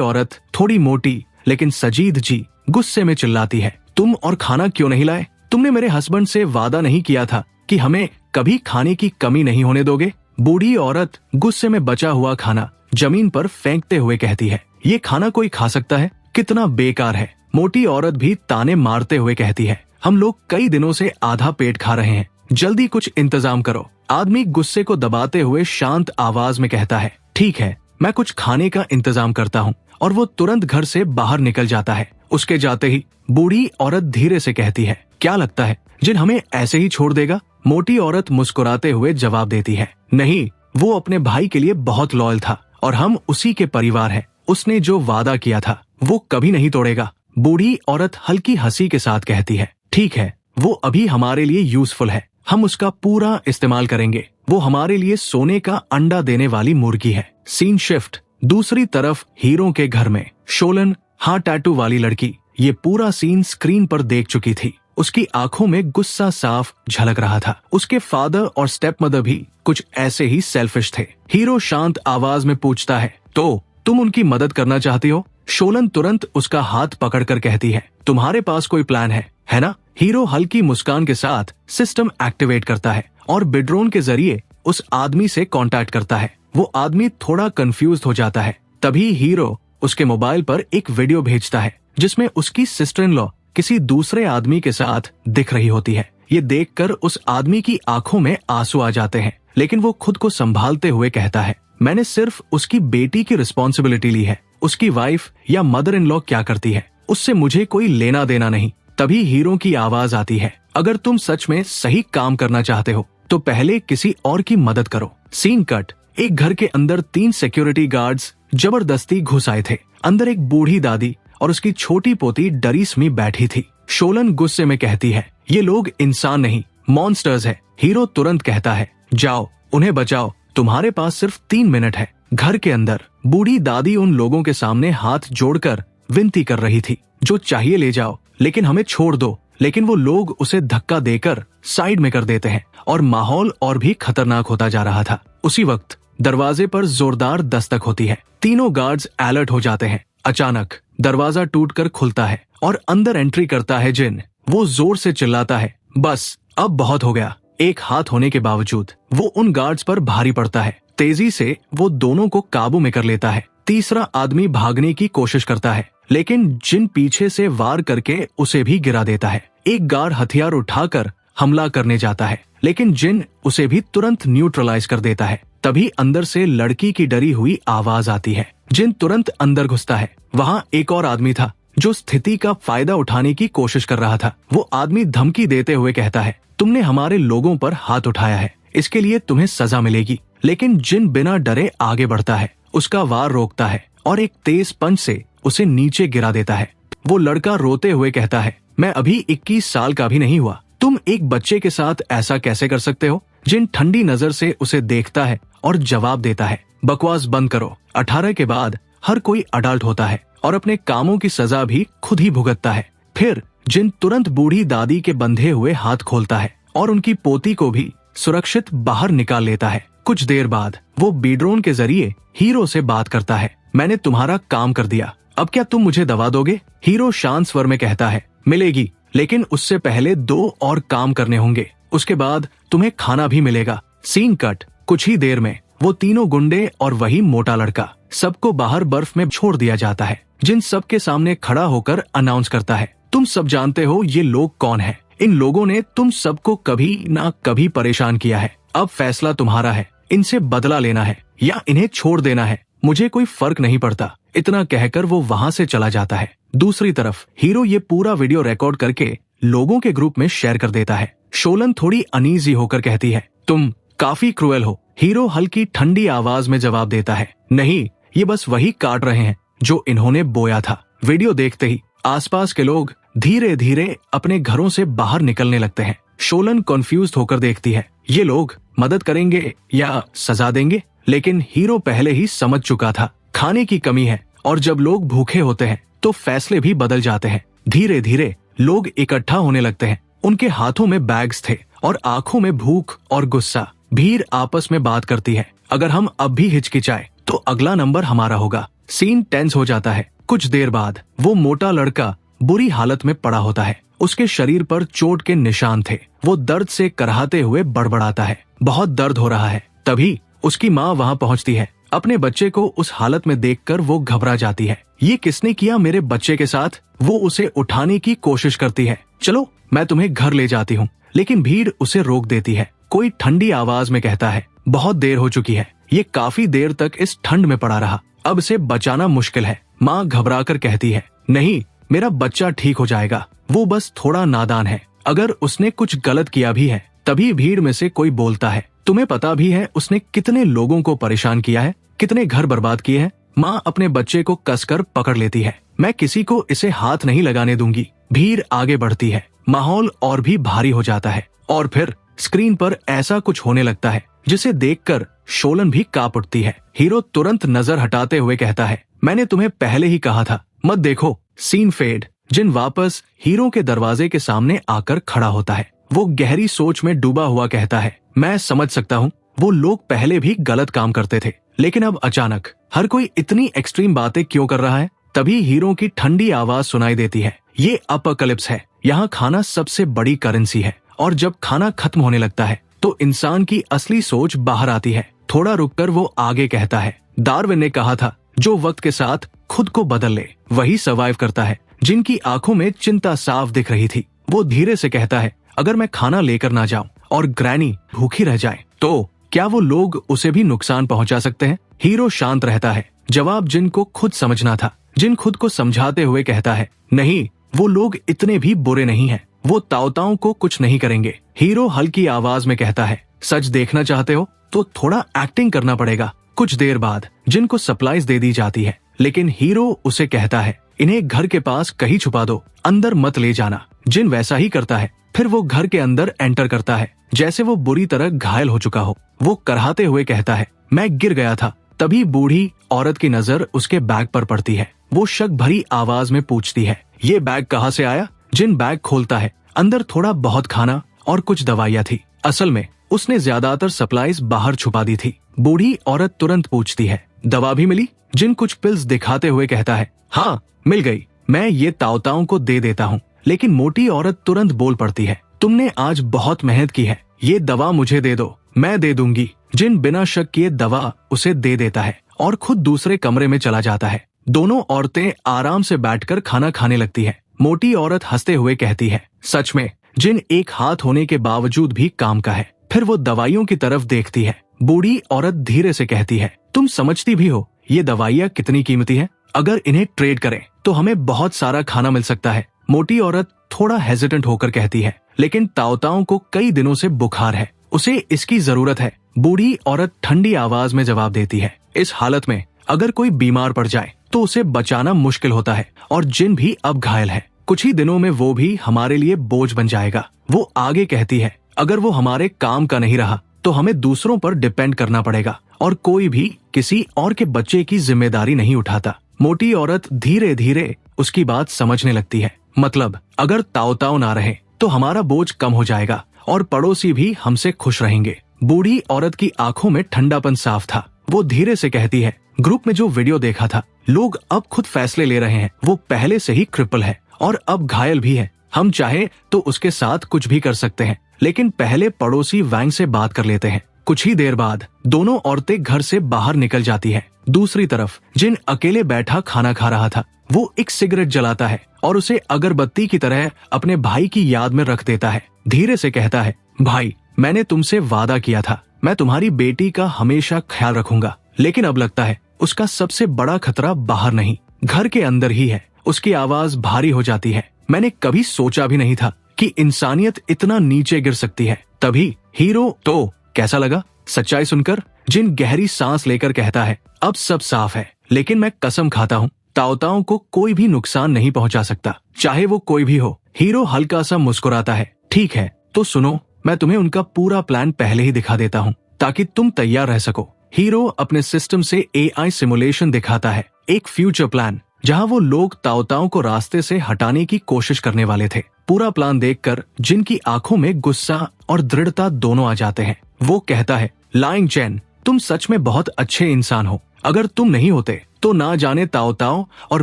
औरत, थोड़ी मोटी लेकिन सजीद जी, गुस्से में चिल्लाती है, तुम और खाना क्यों नहीं लाए? तुमने मेरे हस्बैंड से वादा नहीं किया था कि हमें कभी खाने की कमी नहीं होने दोगे? बूढ़ी औरत गुस्से में बचा हुआ खाना जमीन पर फेंकते हुए कहती है, ये खाना कोई खा सकता है? कितना बेकार है। मोटी औरत भी ताने मारते हुए कहती है, हम लोग कई दिनों से आधा पेट खा रहे हैं, जल्दी कुछ इंतजाम करो। आदमी गुस्से को दबाते हुए शांत आवाज में कहता है, ठीक है, मैं कुछ खाने का इंतजाम करता हूँ, और वो तुरंत घर से बाहर निकल जाता है। उसके जाते ही बूढ़ी औरत धीरे से कहती है, क्या लगता है जिन हमें ऐसे ही छोड़ देगा? मोटी औरत मुस्कुराते हुए जवाब देती है, नहीं, वो अपने भाई के लिए बहुत लॉयल था और हम उसी के परिवार हैं। उसने जो वादा किया था वो कभी नहीं तोड़ेगा। बूढ़ी औरत हल्की हंसी के साथ कहती है, ठीक है, वो अभी हमारे लिए यूजफुल है, हम उसका पूरा इस्तेमाल करेंगे। वो हमारे लिए सोने का अंडा देने वाली मुर्गी है। Scene shift. दूसरी तरफ हीरो के घर में शोलन, हाँ टैटू वाली लड़की, ये पूरा सीन स्क्रीन पर देख चुकी थी। उसकी आंखों में गुस्सा साफ झलक रहा था। उसके फादर और स्टेप मदर भी कुछ ऐसे ही सेल्फिश थे। हीरो शांत आवाज में पूछता है, तो तुम उनकी मदद करना चाहती हो? शोलन तुरंत उसका हाथ पकड़कर कहती है, तुम्हारे पास कोई प्लान है ना? हीरो हल्की मुस्कान के साथ सिस्टम एक्टिवेट करता है और बिड्रोन के जरिए उस आदमी से कांटेक्ट करता है। वो आदमी थोड़ा कंफ्यूज हो जाता है। तभी हीरो उसके मोबाइल पर एक वीडियो भेजता है जिसमें उसकी सिस्टर इन लॉ किसी दूसरे आदमी के साथ दिख रही होती है। ये देखकर उस आदमी की आंखों में आंसू आ जाते हैं, लेकिन वो खुद को संभालते हुए कहता है, मैंने सिर्फ उसकी बेटी की रिस्पॉन्सिबिलिटी ली है। उसकी वाइफ या मदर इन लॉ क्या करती है उससे मुझे कोई लेना देना नहीं। तभी हीरो की आवाज आती है, अगर तुम सच में सही काम करना चाहते हो तो पहले किसी और की मदद करो। Scene cut. एक घर के अंदर 3 सिक्योरिटी गार्ड्स जबरदस्ती घुस आए थे। अंदर एक बूढ़ी दादी और उसकी छोटी पोती डरीसमी बैठी थी। शोलन गुस्से में कहती है, ये लोग इंसान नहीं, मॉन्स्टर्स है। हीरो तुरंत कहता है, जाओ उन्हें बचाओ, तुम्हारे पास सिर्फ 3 मिनट है। घर के अंदर बूढ़ी दादी उन लोगों के सामने हाथ जोड़कर विनती कर रही थी, जो चाहिए ले जाओ, लेकिन हमें छोड़ दो। लेकिन वो लोग उसे धक्का देकर साइड में कर देते हैं और माहौल और भी खतरनाक होता जा रहा था। उसी वक्त दरवाजे पर जोरदार दस्तक होती है। तीनों गार्ड्स अलर्ट हो जाते हैं। अचानक दरवाजा टूटकर खुलता है और अंदर एंट्री करता है जिन। वो जोर से चिल्लाता है, बस अब बहुत हो गया। एक हाथ होने के बावजूद वो उन गार्ड्स पर भारी पड़ता है। तेजी से वो दोनों को काबू में कर लेता है। तीसरा आदमी भागने की कोशिश करता है, लेकिन जिन पीछे से वार करके उसे भी गिरा देता है। एक गार्ड हथियार उठाकर हमला करने जाता है, लेकिन जिन उसे भी तुरंत न्यूट्रलाइज कर देता है। तभी अंदर से लड़की की डरी हुई आवाज आती है। जिन तुरंत अंदर घुसता है। वहाँ एक और आदमी था जो स्थिति का फायदा उठाने की कोशिश कर रहा था। वो आदमी धमकी देते हुए कहता है, तुमने हमारे लोगों पर हाथ उठाया है, इसके लिए तुम्हें सजा मिलेगी। लेकिन जिन बिना डरे आगे बढ़ता है, उसका वार रोकता है और एक तेज पंच से उसे नीचे गिरा देता है। वो लड़का रोते हुए कहता है, मैं अभी 21 साल का भी नहीं हुआ, तुम एक बच्चे के साथ ऐसा कैसे कर सकते हो? जिन ठंडी नजर से उसे देखता है और जवाब देता है, बकवास बंद करो। 18 के बाद हर कोई अडल्ट होता है और अपने कामों की सजा भी खुद ही भुगतता है। फिर जिन तुरंत बूढ़ी दादी के बंधे हुए हाथ खोलता है और उनकी पोती को भी सुरक्षित बाहर निकाल लेता है। कुछ देर बाद वो बीड्रोन के जरिए हीरो से बात करता है, मैंने तुम्हारा काम कर दिया, अब क्या तुम मुझे दवा दोगे? हीरो शांत स्वर में कहता है, मिलेगी, लेकिन उससे पहले 2 और काम करने होंगे, उसके बाद तुम्हें खाना भी मिलेगा। Scene cut. कुछ ही देर में वो तीनों गुंडे और वही मोटा लड़का सबको बाहर बर्फ में छोड़ दिया जाता है। जिन सबके सामने खड़ा होकर अनाउंस करता है, तुम सब जानते हो ये लोग कौन हैं। इन लोगों ने तुम सबको कभी ना कभी परेशान किया है। अब फैसला तुम्हारा है, इनसे बदला लेना है या इन्हें छोड़ देना है, मुझे कोई फर्क नहीं पड़ता। इतना कहकर वो वहाँ से चला जाता है। दूसरी तरफ हीरो ये पूरा वीडियो रिकॉर्ड करके लोगों के ग्रुप में शेयर कर देता है। शोलन थोड़ी अनईजी होकर कहती है, तुम काफी क्रूएल हो। हीरो हल्की ठंडी आवाज में जवाब देता है, नहीं, ये बस वही काट रहे हैं जो इन्होंने बोया था। वीडियो देखते ही आसपास के लोग धीरे धीरे अपने घरों से बाहर निकलने लगते हैं। शोलन कॉन्फ्यूज्ड होकर देखती है। ये लोग मदद करेंगे या सजा देंगे? लेकिन हीरो पहले ही समझ चुका था, खाने की कमी है और जब लोग भूखे होते हैं तो फैसले भी बदल जाते हैं। धीरे धीरे लोग इकट्ठा होने लगते हैं। उनके हाथों में बैग्स थे और आंखों में भूख और गुस्सा। भीड़ आपस में बात करती है, अगर हम अब भी हिचकिचाए तो अगला नंबर हमारा होगा। सीन टेंस हो जाता है। कुछ देर बाद वो मोटा लड़का बुरी हालत में पड़ा होता है। उसके शरीर पर चोट के निशान थे। वो दर्द से कराहते हुए बड़बड़ाता है, बहुत दर्द हो रहा है। तभी उसकी माँ वहाँ पहुँचती है। अपने बच्चे को उस हालत में देखकर वो घबरा जाती है। ये किसने किया मेरे बच्चे के साथ? वो उसे उठाने की कोशिश करती है। चलो मैं तुम्हें घर ले जाती हूँ, लेकिन भीड़ उसे रोक देती है। कोई ठंडी आवाज में कहता है, बहुत देर हो चुकी है, ये काफी देर तक इस ठंड में पड़ा रहा, अब से बचाना मुश्किल है। माँ घबराकर कहती है, नहीं, मेरा बच्चा ठीक हो जाएगा, वो बस थोड़ा नादान है, अगर उसने कुछ गलत किया भी है। तभी भीड़ में से कोई बोलता है, तुम्हें पता भी है उसने कितने लोगों को परेशान किया है, कितने घर बर्बाद किए हैं? माँ अपने बच्चे को कसकर पकड़ लेती है। मैं किसी को इसे हाथ नहीं लगाने दूंगी। भीड़ आगे बढ़ती है। माहौल और भी भारी हो जाता है और फिर स्क्रीन पर ऐसा कुछ होने लगता है जिसे देखकर शोलन भी कांप उठती है। हीरो तुरंत नजर हटाते हुए कहता है, मैंने तुम्हें पहले ही कहा था, मत देखो। Scene fade. जिन वापस हीरो के दरवाजे के सामने आकर खड़ा होता है। वो गहरी सोच में डूबा हुआ कहता है, मैं समझ सकता हूँ, वो लोग पहले भी गलत काम करते थे, लेकिन अब अचानक हर कोई इतनी एक्सट्रीम बातें क्यों कर रहा है? तभी हीरो की ठंडी आवाज सुनाई देती है, ये अपोकलिप्स है, यहाँ खाना सबसे बड़ी करेंसी है, और जब खाना खत्म होने लगता है तो इंसान की असली सोच बाहर आती है। थोड़ा रुककर वो आगे कहता है, डार्विन ने कहा था, जो वक्त के साथ खुद को बदल ले वही सर्वाइव करता है। जिनकी आंखों में चिंता साफ दिख रही थी, वो धीरे से कहता है, अगर मैं खाना लेकर ना जाऊं और ग्रैनी भूखी रह जाए तो क्या वो लोग उसे भी नुकसान पहुंचा सकते हैं? हीरो शांत रहता है। जवाब जिनको खुद समझना था। जिन खुद को समझाते हुए कहता है, नहीं, वो लोग इतने भी बुरे नहीं हैं, वो ताओताओं को कुछ नहीं करेंगे। हीरो हल्की आवाज में कहता है, सच देखना चाहते हो तो थोड़ा एक्टिंग करना पड़ेगा। कुछ देर बाद जिनको सप्लाईज दे दी जाती है, लेकिन हीरो उसे कहता है, इन्हें घर के पास कहीं छुपा दो, अंदर मत ले जाना। जिन वैसा ही करता है। फिर वो घर के अंदर एंटर करता है जैसे वो बुरी तरह घायल हो चुका हो। वो कराहते हुए कहता है, मैं गिर गया था। तभी बूढ़ी औरत की नजर उसके बैग पर पड़ती है। वो शक भरी आवाज में पूछती है, ये बैग कहाँ से आया? जिन बैग खोलता है, अंदर थोड़ा बहुत खाना और कुछ दवाइयाँ थी। असल में उसने ज्यादातर सप्लाईज बाहर छुपा दी थी। बूढ़ी औरत तुरंत पूछती है, दवा भी मिली? जिन कुछ पिल्स दिखाते हुए कहता है, हाँ मिल गई, मैं ये ताओताओं को दे देता हूँ। लेकिन मोटी औरत तुरंत बोल पड़ती है, तुमने आज बहुत मेहनत की है, ये दवा मुझे दे दो, मैं दे दूंगी। जिन बिना शक किए दवा उसे दे देता है और खुद दूसरे कमरे में चला जाता है। दोनों औरतें आराम से बैठकर खाना खाने लगती है। मोटी औरत हंसते हुए कहती है, सच में जिन एक हाथ होने के बावजूद भी काम का है। फिर वो दवाइयों की तरफ देखती है। बूढ़ी औरत धीरे से कहती है, तुम समझती भी हो ये दवाइयाँ कितनी कीमती है? अगर इन्हें ट्रेड करें तो हमें बहुत सारा खाना मिल सकता है। मोटी औरत थोड़ा हेजिटेंट होकर कहती है, लेकिन ताओताओं को कई दिनों से बुखार है, उसे इसकी जरूरत है। बूढ़ी औरत ठंडी आवाज में जवाब देती है, इस हालत में अगर कोई बीमार पड़ जाए तो उसे बचाना मुश्किल होता है, और जिन भी अब घायल है, कुछ ही दिनों में वो भी हमारे लिए बोझ बन जाएगा। वो आगे कहती है, अगर वो हमारे काम का नहीं रहा तो हमें दूसरों पर डिपेंड करना पड़ेगा, और कोई भी किसी और के बच्चे की जिम्मेदारी नहीं उठाता। मोटी औरत धीरे धीरे उसकी बात समझने लगती है। मतलब अगर ताओताओ ना रहे तो हमारा बोझ कम हो जाएगा और पड़ोसी भी हमसे खुश रहेंगे। बूढ़ी औरत की आंखों में ठंडापन साफ था। वो धीरे से कहती है, ग्रुप में जो वीडियो देखा था, लोग अब खुद फैसले ले रहे हैं। वो पहले से ही क्रिपल है और अब घायल भी है। हम चाहे तो उसके साथ कुछ भी कर सकते हैं, लेकिन पहले पड़ोसी वैंग से बात कर लेते हैं। कुछ ही देर बाद दोनों औरतें घर से बाहर निकल जाती है। दूसरी तरफ जिन अकेले बैठा खाना खा रहा था, वो एक सिगरेट जलाता है और उसे अगरबत्ती की तरह अपने भाई की याद में रख देता है। धीरे से कहता है, भाई, मैंने तुमसे वादा किया था, मैं तुम्हारी बेटी का हमेशा ख्याल रखूंगा। लेकिन अब लगता है उसका सबसे बड़ा खतरा बाहर नहीं, घर के अंदर ही है। उसकी आवाज भारी हो जाती है। मैंने कभी सोचा भी नहीं था कि इंसानियत इतना नीचे गिर सकती है। तभी हीरो, तो कैसा लगा सच्चाई सुनकर? जिन गहरी सांस लेकर कहता है, अब सब साफ है, लेकिन मैं कसम खाता हूँ ताओताओं को कोई भी नुकसान नहीं पहुंचा सकता, चाहे वो कोई भी हो। हीरो हल्का सा मुस्कुराता है, ठीक है, तो सुनो, मैं तुम्हें उनका पूरा प्लान पहले ही दिखा देता हूँ ताकि तुम तैयार रह सको। हीरो अपने सिस्टम से AI सिमुलेशन दिखाता है, एक फ्यूचर प्लान जहां वो लोग ताओताओ को रास्ते से हटाने की कोशिश करने वाले थे। पूरा प्लान देखकर जिनकी आंखों में गुस्सा और दृढ़ता दोनों आ जाते हैं। वो कहता है, लाइंग चैन, तुम सच में बहुत अच्छे इंसान हो। अगर तुम नहीं होते तो ना जाने ताओताओ और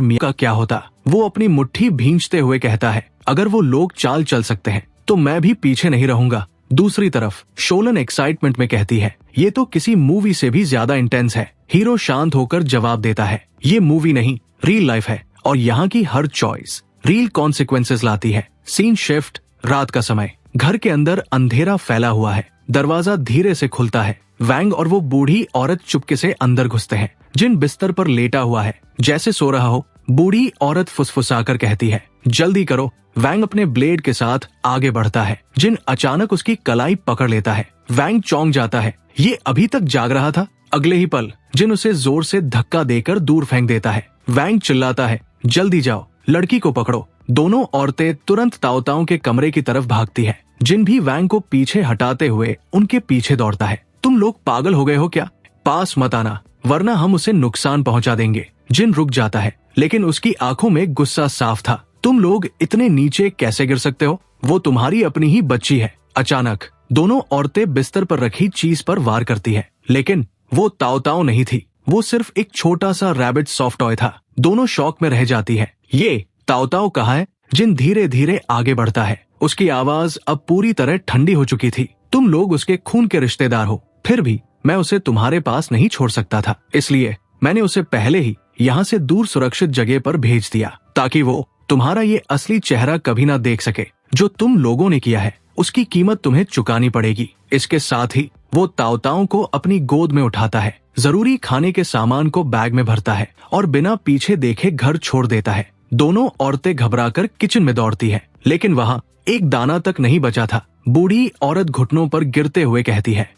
मिया का क्या होता। वो अपनी मुट्ठी भींचते हुए कहता है, अगर वो लोग चाल चल सकते हैं तो मैं भी पीछे नहीं रहूंगा। दूसरी तरफ शोलन एक्साइटमेंट में कहती है, ये तो किसी मूवी से भी ज्यादा इंटेंस है। हीरो शांत होकर जवाब देता है, ये मूवी नहीं, रियल लाइफ है और यहाँ की हर चॉइस रियल कॉन्सिक्वेंसेस लाती है। सीन शिफ्ट, रात का समय। घर के अंदर अंधेरा फैला हुआ है। दरवाजा धीरे से खुलता है। वैंग और वो बूढ़ी औरत चुपके से अंदर घुसते हैं। जिन बिस्तर पर लेटा हुआ है जैसे सो रहा हो। बूढ़ी औरत फुसफुसाकर कहती है, जल्दी करो। वैंग अपने ब्लेड के साथ आगे बढ़ता है। जिन अचानक उसकी कलाई पकड़ लेता है। वैंग चौंक जाता है, ये अभी तक जाग रहा था। अगले ही पल जिन उसे जोर से धक्का देकर दूर फेंक देता है। वैंग चिल्लाता है, जल्दी जाओ, लड़की को पकड़ो। दोनों औरतें तुरंत ताओताओ के कमरे की तरफ भागती है। जिन भी वैंग को पीछे हटाते हुए उनके पीछे दौड़ता है। तुम लोग पागल हो गए हो क्या? पास मत आना वरना हम उसे नुकसान पहुंचा देंगे। जिन रुक जाता है लेकिन उसकी आंखों में गुस्सा साफ था। तुम लोग इतने नीचे कैसे गिर सकते हो? वो तुम्हारी अपनी ही बच्ची है। अचानक दोनों औरतें बिस्तर पर रखी चीज पर वार करती है, लेकिन वो ताओताओ नहीं थी। वो सिर्फ एक छोटा सा रैबिट सॉफ्ट टॉय था। दोनों शॉक में रह जाती है। ये ताओताओ कहाँ है? जिन धीरे धीरे आगे बढ़ता है। उसकी आवाज अब पूरी तरह ठंडी हो चुकी थी। तुम लोग उसके खून के रिश्तेदार हो, फिर भी मैं उसे तुम्हारे पास नहीं छोड़ सकता था। इसलिए मैंने उसे पहले ही यहाँ से दूर सुरक्षित जगह पर भेज दिया ताकि वो तुम्हारा ये असली चेहरा कभी ना देख सके। जो तुम लोगों ने किया है उसकी कीमत तुम्हें चुकानी पड़ेगी। इसके साथ ही वो ताओताओ को अपनी गोद में उठाता है, जरूरी खाने के सामान को बैग में भरता है और बिना पीछे देखे घर छोड़ देता है। दोनों औरतें घबराकर किचन में दौड़ती है, लेकिन वहाँ एक दाना तक नहीं बचा था। बूढ़ी औरत घुटनों पर गिरते हुए कहती है,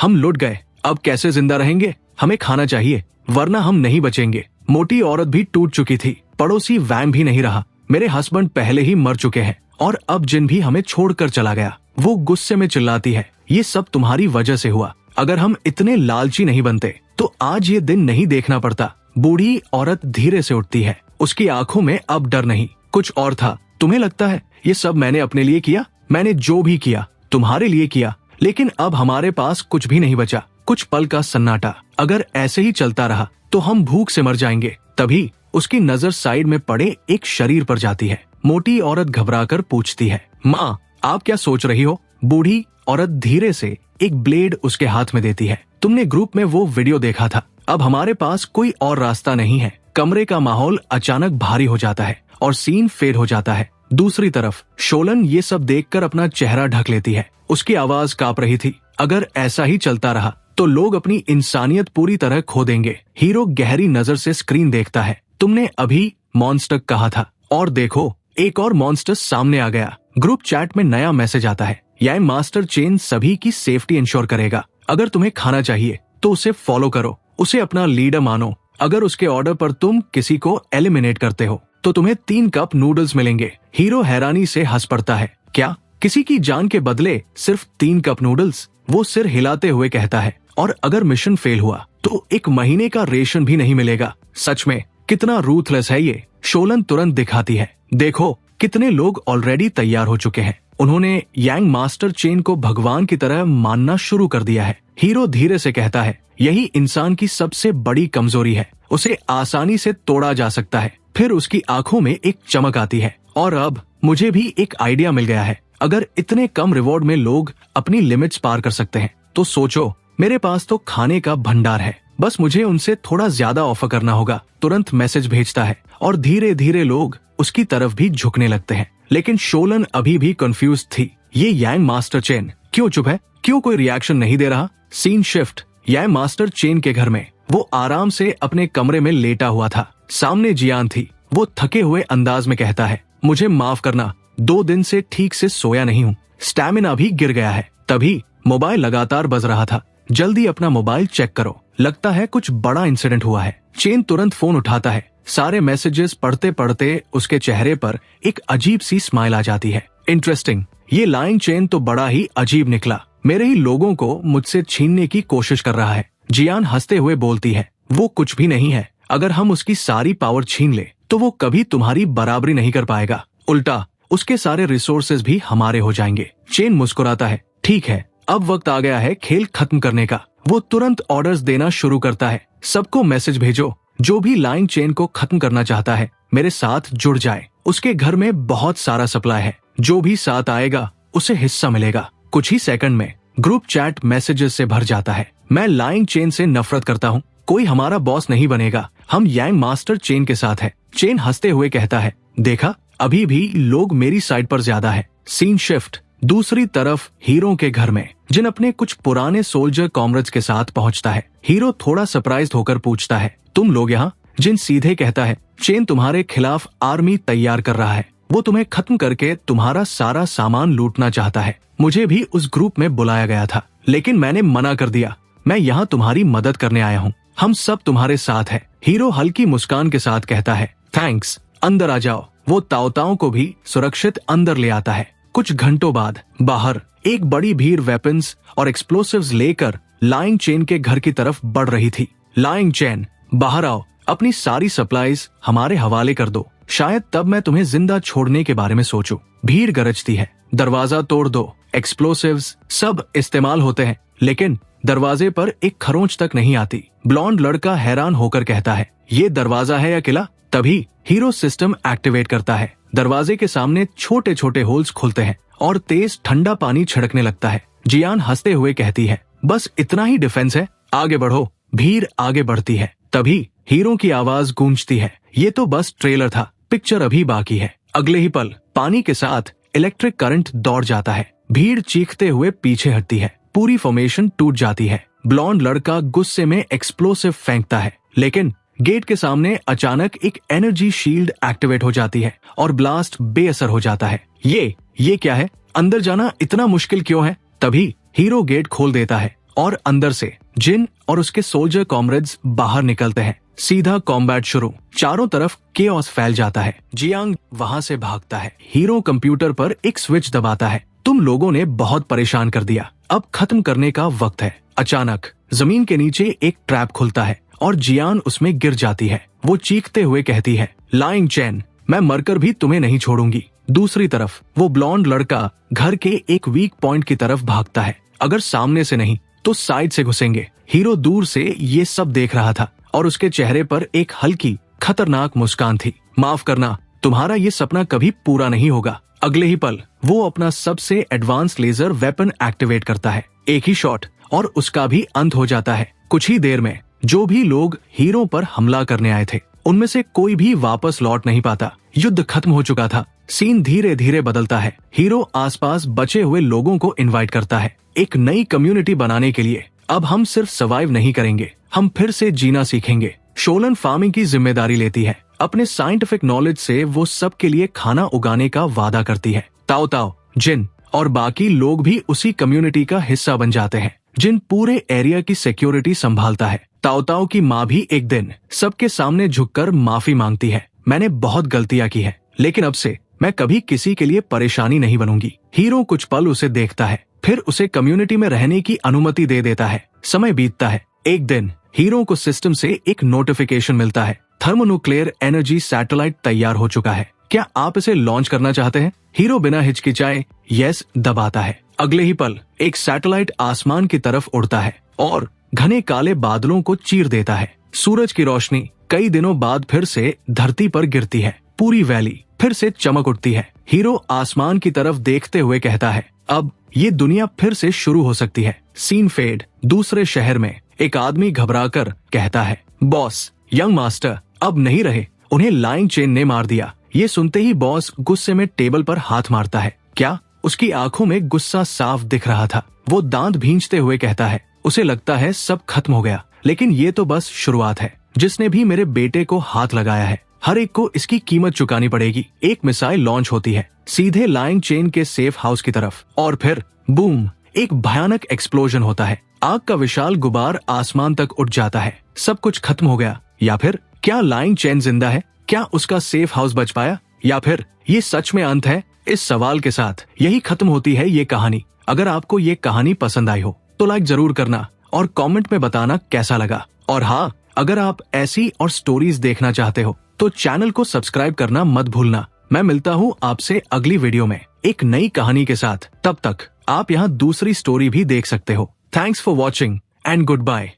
हम लुट गए, अब कैसे जिंदा रहेंगे? हमें खाना चाहिए वरना हम नहीं बचेंगे। मोटी औरत भी टूट चुकी थी। पड़ोसी वैंग भी नहीं रहा। मेरे हस्बैंड पहले ही मर चुके हैं और अब जिन भी हमें छोड़कर चला गया। वो गुस्से में चिल्लाती है, ये सब तुम्हारी वजह से हुआ। अगर हम इतने लालची नहीं बनते तो आज ये दिन नहीं देखना पड़ता। बूढ़ी औरत धीरे से उठती है। उसकी आंखों में अब डर नहीं, कुछ और था। तुम्हें लगता है ये सब मैंने अपने लिए किया? मैंने जो भी किया तुम्हारे लिए किया, लेकिन अब हमारे पास कुछ भी नहीं बचा। कुछ पल का सन्नाटा। अगर ऐसे ही चलता रहा तो हम भूख से मर जाएंगे। तभी उसकी नजर साइड में पड़े एक शरीर पर जाती है। मोटी औरत घबराकर पूछती है, माँ आप क्या सोच रही हो? बूढ़ी औरत धीरे से एक ब्लेड उसके हाथ में देती है। तुमने ग्रुप में वो वीडियो देखा था, अब हमारे पास कोई और रास्ता नहीं है। कमरे का माहौल अचानक भारी हो जाता है और सीन फेड हो जाता है। दूसरी तरफ शोलन ये सब देखकर अपना चेहरा ढक लेती है। उसकी आवाज कांप रही थी। अगर ऐसा ही चलता रहा तो लोग अपनी इंसानियत पूरी तरह खो देंगे। हीरो गहरी नजर से स्क्रीन देखता है। तुमने अभी मॉन्स्टर कहा था और देखो एक और मॉन्स्टर सामने आ गया। ग्रुप चैट में नया मैसेज आता है, यह मास्टर चेन सभी की सेफ्टी इंश्योर करेगा। अगर तुम्हें खाना चाहिए तो उसे फॉलो करो, उसे अपना लीडर मानो। अगर उसके ऑर्डर पर तुम किसी को एलिमिनेट करते हो तो तुम्हें 3 कप नूडल्स मिलेंगे। हीरो हैरानी से हंस पड़ता है, क्या किसी की जान के बदले सिर्फ 3 कप नूडल्स? वो सिर हिलाते हुए कहता है, और अगर मिशन फेल हुआ तो 1 महीने का रेशन भी नहीं मिलेगा। सच में कितना रूथलेस है ये। शोलन तुरंत दिखाती है, देखो कितने लोग ऑलरेडी तैयार हो चुके हैं। उन्होंने यांग मास्टर चेन को भगवान की तरह मानना शुरू कर दिया है। हीरो धीरे से कहता है, यही इंसान की सबसे बड़ी कमजोरी है, उसे आसानी से तोड़ा जा सकता है। फिर उसकी आंखों में एक चमक आती है, और अब मुझे भी एक आइडिया मिल गया है। अगर इतने कम रिवॉर्ड में लोग अपनी लिमिट्स पार कर सकते हैं तो सोचो, मेरे पास तो खाने का भंडार है, बस मुझे उनसे थोड़ा ज्यादा ऑफर करना होगा। तुरंत मैसेज भेजता है और धीरे धीरे लोग उसकी तरफ भी झुकने लगते हैं। लेकिन शोलन अभी भी कंफ्यूज थी। ये यांग मास्टर चेन क्यों चुप है? क्यों कोई रिएक्शन नहीं दे रहा? सीन शिफ्ट, यांग मास्टर चेन के घर में। वो आराम से अपने कमरे में लेटा हुआ था। सामने जियान थी। वो थके हुए अंदाज में कहता है, मुझे माफ करना, 2 दिन से ठीक से सोया नहीं हूँ, स्टैमिना भी गिर गया है। तभी मोबाइल लगातार बज रहा था। जल्दी अपना मोबाइल चेक करो, लगता है कुछ बड़ा इंसिडेंट हुआ है। चेन तुरंत फोन उठाता है। सारे मैसेजेस पढ़ते पढ़ते उसके चेहरे पर एक अजीब सी स्माइल आ जाती है। इंटरेस्टिंग। ये लाइंग चेन तो बड़ा ही अजीब निकला। मेरे ही लोगों को मुझसे छीनने की कोशिश कर रहा है। जियान हंसते हुए बोलती है, वो कुछ भी नहीं है। अगर हम उसकी सारी पावर छीन ले तो वो कभी तुम्हारी बराबरी नहीं कर पाएगा। उल्टा उसके सारे रिसोर्सेज भी हमारे हो जाएंगे। चेन मुस्कुराता है, ठीक है, अब वक्त आ गया है खेल खत्म करने का। वो तुरंत ऑर्डर्स देना शुरू करता है। सबको मैसेज भेजो, जो भी लाइन चेन को खत्म करना चाहता है मेरे साथ जुड़ जाए। उसके घर में बहुत सारा सप्लाई है, जो भी साथ आएगा उसे हिस्सा मिलेगा। कुछ ही सेकंड में ग्रुप चैट मैसेजेस से भर जाता है। मैं लाइन चेन से नफरत करता हूँ, कोई हमारा बॉस नहीं बनेगा, हम यांग मास्टर चेन के साथ है। चेन हंसते हुए कहता है, देखा, अभी भी लोग मेरी साइड पर ज्यादा है। सीन शिफ्ट दूसरी तरफ हीरो के घर में, जिन अपने कुछ पुराने सोल्जर कॉमरेड्स के साथ पहुंचता है। हीरो थोड़ा सरप्राइज्ड होकर पूछता है, तुम लोग यहाँ? जिन सीधे कहता है, चेन तुम्हारे खिलाफ आर्मी तैयार कर रहा है, वो तुम्हें खत्म करके तुम्हारा सारा सामान लूटना चाहता है। मुझे भी उस ग्रुप में बुलाया गया था, लेकिन मैंने मना कर दिया। मैं यहाँ तुम्हारी मदद करने आया हूँ, हम सब तुम्हारे साथ है। हीरो हल्की मुस्कान के साथ कहता है, थैंक्स, अंदर आ जाओ। वो ताओताओ को भी सुरक्षित अंदर ले आता है। कुछ घंटों बाद बाहर एक बड़ी भीड़ वेपन्स और एक्सप्लोसिव्स लेकर लाइंग चेन के घर की तरफ बढ़ रही थी। लाइंग चेन, बाहर आओ, अपनी सारी सप्लाईज हमारे हवाले कर दो, शायद तब मैं तुम्हें जिंदा छोड़ने के बारे में सोचूं। भीड़ गरजती है, दरवाजा तोड़ दो। एक्सप्लोसिव्स सब इस्तेमाल होते हैं, लेकिन दरवाजे पर एक खरोंच तक नहीं आती। ब्लॉन्ड लड़का हैरान होकर कहता है, ये दरवाजा है या किला? तभी हीरो सिस्टम एक्टिवेट करता है। दरवाजे के सामने छोटे छोटे होल्स खुलते हैं और तेज ठंडा पानी छिड़कने लगता है। जियान हंसते हुए कहती है, बस इतना ही डिफेंस है, आगे बढ़ो। भीड़ आगे बढ़ती है। तभी हीरो की आवाज गूंजती है, ये तो बस ट्रेलर था, पिक्चर अभी बाकी है। अगले ही पल पानी के साथ इलेक्ट्रिक करंट दौड़ जाता है। भीड़ चीखते हुए पीछे हटती है, पूरी फॉर्मेशन टूट जाती है। ब्लॉन्ड लड़का गुस्से में एक्सप्लोसिव फेंकता है, लेकिन गेट के सामने अचानक एक एनर्जी शील्ड एक्टिवेट हो जाती है और ब्लास्ट बेअसर हो जाता है। ये क्या है? अंदर जाना इतना मुश्किल क्यों है? तभी हीरो गेट खोल देता है और अंदर से जिन और उसके सोल्जर कॉमरेड्स बाहर निकलते हैं। सीधा कॉम्बैट शुरू। चारों तरफ केओस फैल जाता है। जियांग वहां से भागता है। हीरो कंप्यूटर पर एक स्विच दबाता है, तुम लोगों ने बहुत परेशान कर दिया, अब खत्म करने का वक्त है। अचानक जमीन के नीचे एक ट्रैप खुलता है और जियान उसमें गिर जाती है। वो चीखते हुए कहती है, लाइंग चेन, मैं मरकर भी तुम्हें नहीं छोड़ूंगी। दूसरी तरफ वो ब्लॉन्ड लड़का घर के एक वीक पॉइंट की तरफ भागता है। अगर सामने से नहीं तो साइड से घुसेंगे। हीरो दूर से ये सब देख रहा था और उसके चेहरे पर एक हल्की खतरनाक मुस्कान थी। माफ करना, तुम्हारा ये सपना कभी पूरा नहीं होगा। अगले ही पल वो अपना सबसे एडवांस लेजर वेपन एक्टिवेट करता है। एक ही शॉट और उसका भी अंत हो जाता है। कुछ ही देर में जो भी लोग हीरो पर हमला करने आए थे उनमें से कोई भी वापस लौट नहीं पाता। युद्ध खत्म हो चुका था। सीन धीरे धीरे बदलता है। हीरो आसपास बचे हुए लोगों को इनवाइट करता है एक नई कम्युनिटी बनाने के लिए। अब हम सिर्फ सर्वाइव नहीं करेंगे, हम फिर से जीना सीखेंगे। शोलन फार्मिंग की जिम्मेदारी लेती है। अपने साइंटिफिक नॉलेज से वो सबके लिए खाना उगाने का वादा करती है। ताओताओ, जिन और बाकी लोग भी उसी कम्युनिटी का हिस्सा बन जाते हैं। जिन पूरे एरिया की सिक्योरिटी संभालता है। ताओताओ की माँ भी एक दिन सबके सामने झुककर माफी मांगती है, मैंने बहुत गलतियां की है, लेकिन अब से मैं कभी किसी के लिए परेशानी नहीं बनूंगी। हीरो कुछ पल उसे देखता है, फिर उसे कम्युनिटी में रहने की अनुमति दे देता है। समय बीतता है। एक दिन हीरो को सिस्टम से एक नोटिफिकेशन मिलता है, थर्मोन्यूक्लियर एनर्जी सैटेलाइट तैयार हो चुका है, क्या आप इसे लॉन्च करना चाहते हैं? हीरो बिना हिचकिचाए यस दबाता है। अगले ही पल एक सैटेलाइट आसमान की तरफ उड़ता है और घने काले बादलों को चीर देता है। सूरज की रोशनी कई दिनों बाद फिर से धरती पर गिरती है। पूरी वैली फिर से चमक उठती है। हीरो आसमान की तरफ देखते हुए कहता है, अब ये दुनिया फिर से शुरू हो सकती है। Scene fade. दूसरे शहर में एक आदमी घबराकर कहता है, बॉस, यंग मास्टर अब नहीं रहे, उन्हें लाइंग चेन ने मार दिया। ये सुनते ही बॉस गुस्से में टेबल पर हाथ मारता है। क्या? उसकी आंखों में गुस्सा साफ दिख रहा था। वो दांत भींचते हुए कहता है, उसे लगता है सब खत्म हो गया, लेकिन ये तो बस शुरुआत है। जिसने भी मेरे बेटे को हाथ लगाया है, हर एक को इसकी कीमत चुकानी पड़ेगी। एक मिसाइल लॉन्च होती है सीधे लाइंग चेन के सेफ हाउस की तरफ और फिर बूम, एक भयानक एक्सप्लोजन होता है। आग का विशाल गुबार आसमान तक उठ जाता है। सब कुछ खत्म हो गया, या फिर क्या लाइंग चेन जिंदा है? क्या उसका सेफ हाउस बच पाया, या फिर ये सच में अंत है? इस सवाल के साथ यही खत्म होती है ये कहानी। अगर आपको ये कहानी पसंद आई हो तो लाइक जरूर करना और कमेंट में बताना कैसा लगा। और हाँ, अगर आप ऐसी और स्टोरीज देखना चाहते हो तो चैनल को सब्सक्राइब करना मत भूलना। मैं मिलता हूँ आपसे अगली वीडियो में एक नई कहानी के साथ। तब तक आप यहाँ दूसरी स्टोरी भी देख सकते हो। Thanks for watching and good bye.